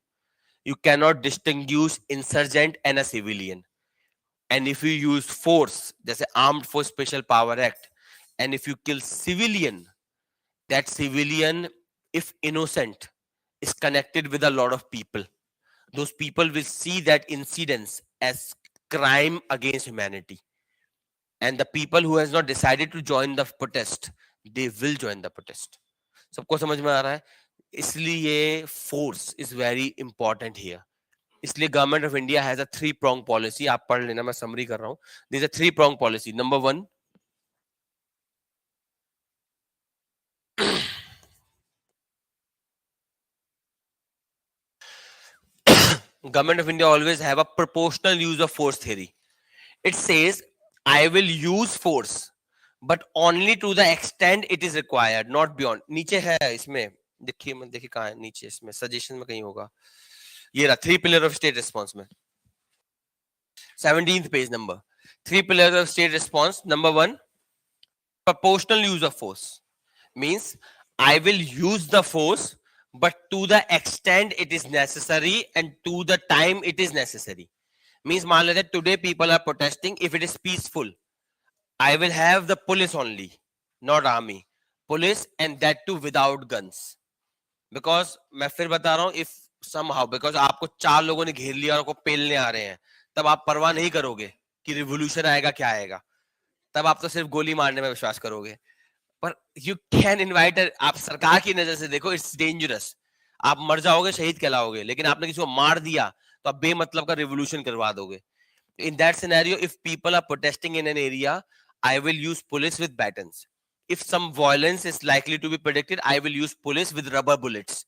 You cannot distinguish insurgent and a civilian. And if you use force, there's an Armed Force Special Power Act, and if you kill civilian, that civilian, if innocent, is connected with a lot of people. Those people will see that incidents as crime against humanity. And the people who has not decided to join the protest, they will join the protest. सबको समझ में आ रहा है? इसलिए force is very important here. इसलिए government of India has a 3-pronged policy. आप पढ़ लेना, मैं समरी कर रहा हूं. There is a 3-pronged policy. Number 1, government of India always have a proportional use of force theory. It says I will use force but only to the extent it is required, not beyond. नीचे है इसमें, देखिए मैं देखिए कहाँ है नीचे, इसमें सजेशन में कहीं होगा. ये रहा 3 pillars of state response में 17th page number. 3 pillars of state response. Number 1, proportional use of force means I will use the force but to the extent it is necessary and to the time it is necessary. Means मान लेते हैं today people are protesting, if it is peaceful, I will have the police only, not army. Police, and that too without guns. Because मैं फिर बता रहा हूँ, if somehow, because आपको 4 लोगों ने घेर लिया और आपको पेलने आ रहे हैं, तब आप परवाह नहीं करोगे कि रिवोल्यूशन आएगा क्या आएगा. तब आप तो सिर्फ गोली मारने में विश्वास करोगे. पर यू कैन इनवाइट, आप सरकार की नजर से देखो, इट्स डेंजरस. आप मर जाओगे, शहीद कहलाओगे, लेकिन आपने किसी को मार दिया तो आप बेमतलब का रिवोल्यूशन करवा दोगे. In that scenario, if people are protesting in an area, I will use police with batons. If some violence is likely to be predicted, I will use police with rubber bullets.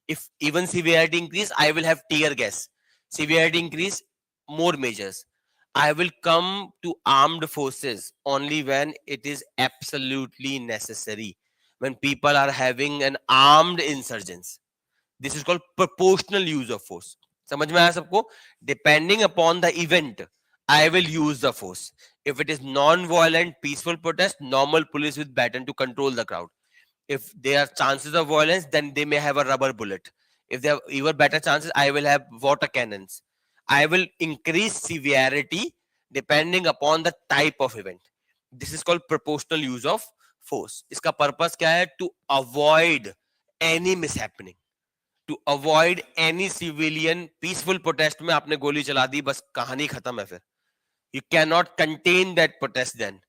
If even severity increase, I will have tear gas. Severity increase, more measures. I will come to armed forces only when it is absolutely necessary. When people are having an armed insurgence. This is called proportional use of force. समझ में आया सबको? Depending upon the event, I will use the force. If it is non-violent, peaceful protest, normal police with baton to control the crowd. If there are chances of violence, then they may have a rubber bullet. If there are even better chances, I will have water cannons. I will increase severity depending upon the type of event. This is called proportional use of force. इसका purpose क्या है? To avoid any mishappening. To avoid any civilian peaceful protest में आपने गोली चला दी, बस कहानी खत्म है फिर. You cannot contain that protest then.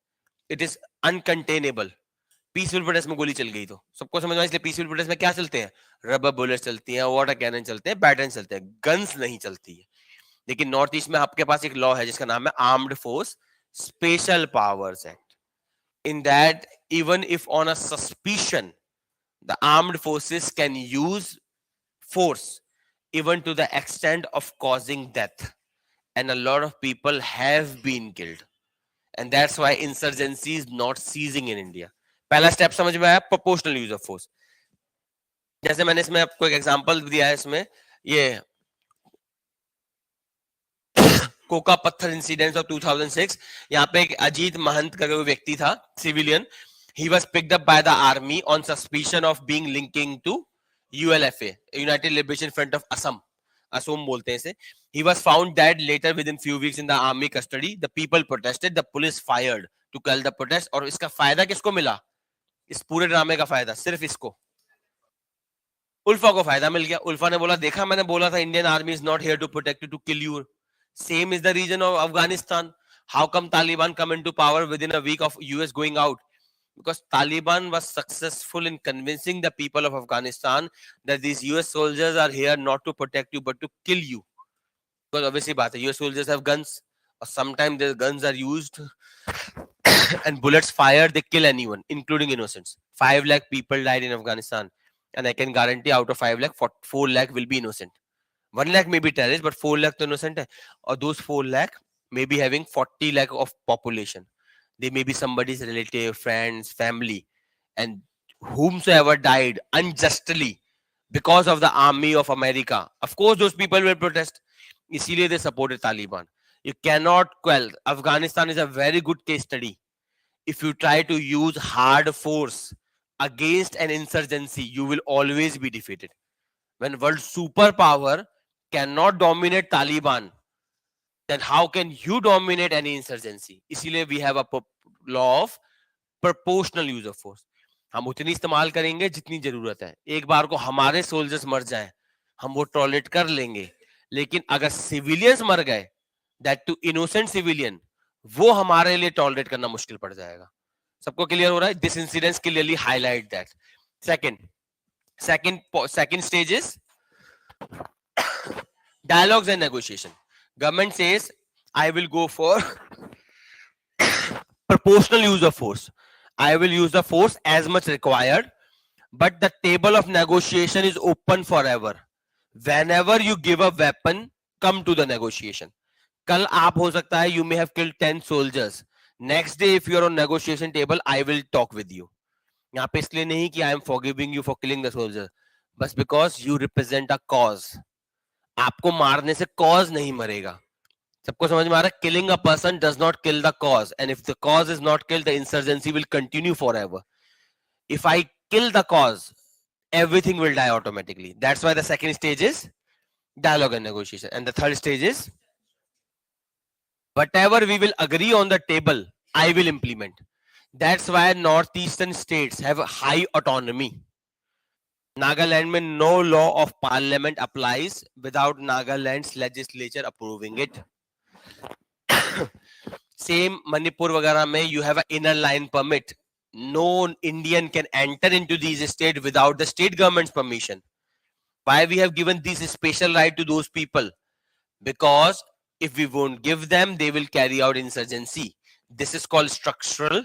It is uncontainable. Peaceful protest में गोली चल गई तो सबको समझ में. इसलिए पीसफुल प्रोटेस्ट में क्या चलते हैं? रबर बुलेट चलती हैं, वाटर कैनन चलते हैं, बैटन चलते हैं, गन्स नहीं चलती है. लेकिन नॉर्थ ईस्ट में आपके पास एक लॉ है जिसका नाम है armed force special powers act. In that even if on a suspicion the armed forces can use force even to the extent of causing death, and a lot of people have been killed, and that's why insurgency is not ceasing in India. पहला step समझ में आया? proportional use of force. जैसे मैंने इसमें आपको एक example दिया है, इसमें ये कोका पत्थर इंसिडेंट ऑफ 2006, यहाँ पे एक अजीत महंत का कोई व्यक्ति था, civilian. He was picked up by the army on suspicion of being linking to ULFA, United Liberation Front of Assam. Assam बोलते हैं इसे. He was found dead later within few weeks in the army custody. The people protested. The police fired to quell the protest. और इसका फायदा किसको मिला? इस पूरे ड्रामे का फायदा सिर्फ इसको, उल्फा को फायदा मिल गया. उल्फा ने बोला, देखा मैंने बोला था, Indian army is not here to protect you, to kill you. Same is the region of Afghanistan. How come Taliban come into power within a week of US going out? Because Taliban was successful in convincing the people of Afghanistan that these US soldiers are here not to protect you but to kill you. Because obviously baat hai, US soldiers have guns, or sometimes their guns are used and bullets fired, they kill anyone, including innocents. 5 lakh people died in Afghanistan, and I can guarantee out of 5 lakh, 4 lakh will be innocent. 1 lakh may be terrorists, but 4 lakh to innocent hai. Or those 4 lakh may be having 40 lakh of population. They may be somebody's relative, friends, family, and whomsoever died unjustly because of the army of America. Of course, those people will protest. Isliye they supported Taliban. You cannot quell. Afghanistan is a very good case study. If you try to use hard force against an insurgency, you will always be defeated. When world superpower cannot dominate Taliban, then how can you dominate any insurgency? इसीलिए we have a law of proportional use of force. हम उतनी इस्तेमाल करेंगे जितनी जरूरत है. एक बार को हमारे सोल्जर्स मर जाएं, हम वो टॉलरेट कर लेंगे, लेकिन अगर सिविलियंस मर गए, दैट टू इनोसेंट सिविलियन, वो हमारे लिए टॉलरेट करना मुश्किल पड़ जाएगा. सबको क्लियर हो रहा है? This incidence clearly highlight that. Second stage is dialogues and negotiation. Government says, I will go for proportional use of force. I will use the force as much required, but the table of negotiation is open forever. Whenever you give a weapon, come to the negotiation. कल आप हो सकता है, you may have killed 10 soldiers. Next day, if you are on negotiation table, I will talk with you. यहाँ पे इसलिए नहीं कि I am forgiving you for killing the soldier, but because you represent a cause. आपको मारने से cause नहीं मरेगा. सबको समझ में आ रहा है? Killing a person does not kill the cause, and if the cause is not killed, the insurgency will continue forever. If I kill the cause, everything will die automatically. That's why the second stage is dialogue and negotiation, and the third stage is whatever we will agree on the table, I will implement. That's why northeastern states have high autonomy. Nagaland में no law of parliament applies without Nagaland's legislature approving it. Same Manipur वगैरह में you have an inner line permit. No Indian can enter into these states without the state government's permission. Why we have given this special right to those people? Because if we won't give them, they will carry out insurgency. This is called structural.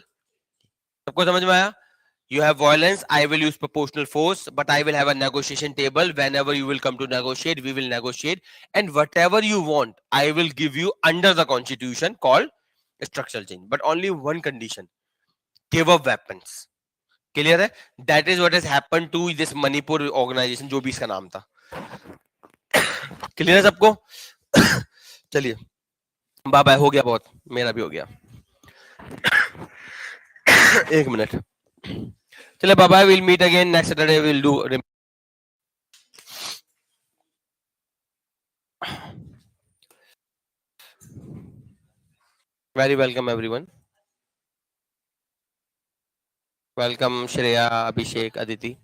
सबको समझ में आया? You have violence, I will use proportional force, but I will have a negotiation table. Whenever you will come to negotiate, we will negotiate, and whatever you want, I will give you under the constitution called structural change. But only one condition: give up weapons. Clear है? That is what has happened to this Manipur organization, जो भी इसका नाम था. Clear है सबको? चलिए, bye bye, हो गया बहुत, मेरा भी हो गया. एक मिनट. चलिए, bye bye. We'll meet again next Saturday. We'll do. Very welcome, everyone. Welcome, Shreya, Abhishek, Aditi.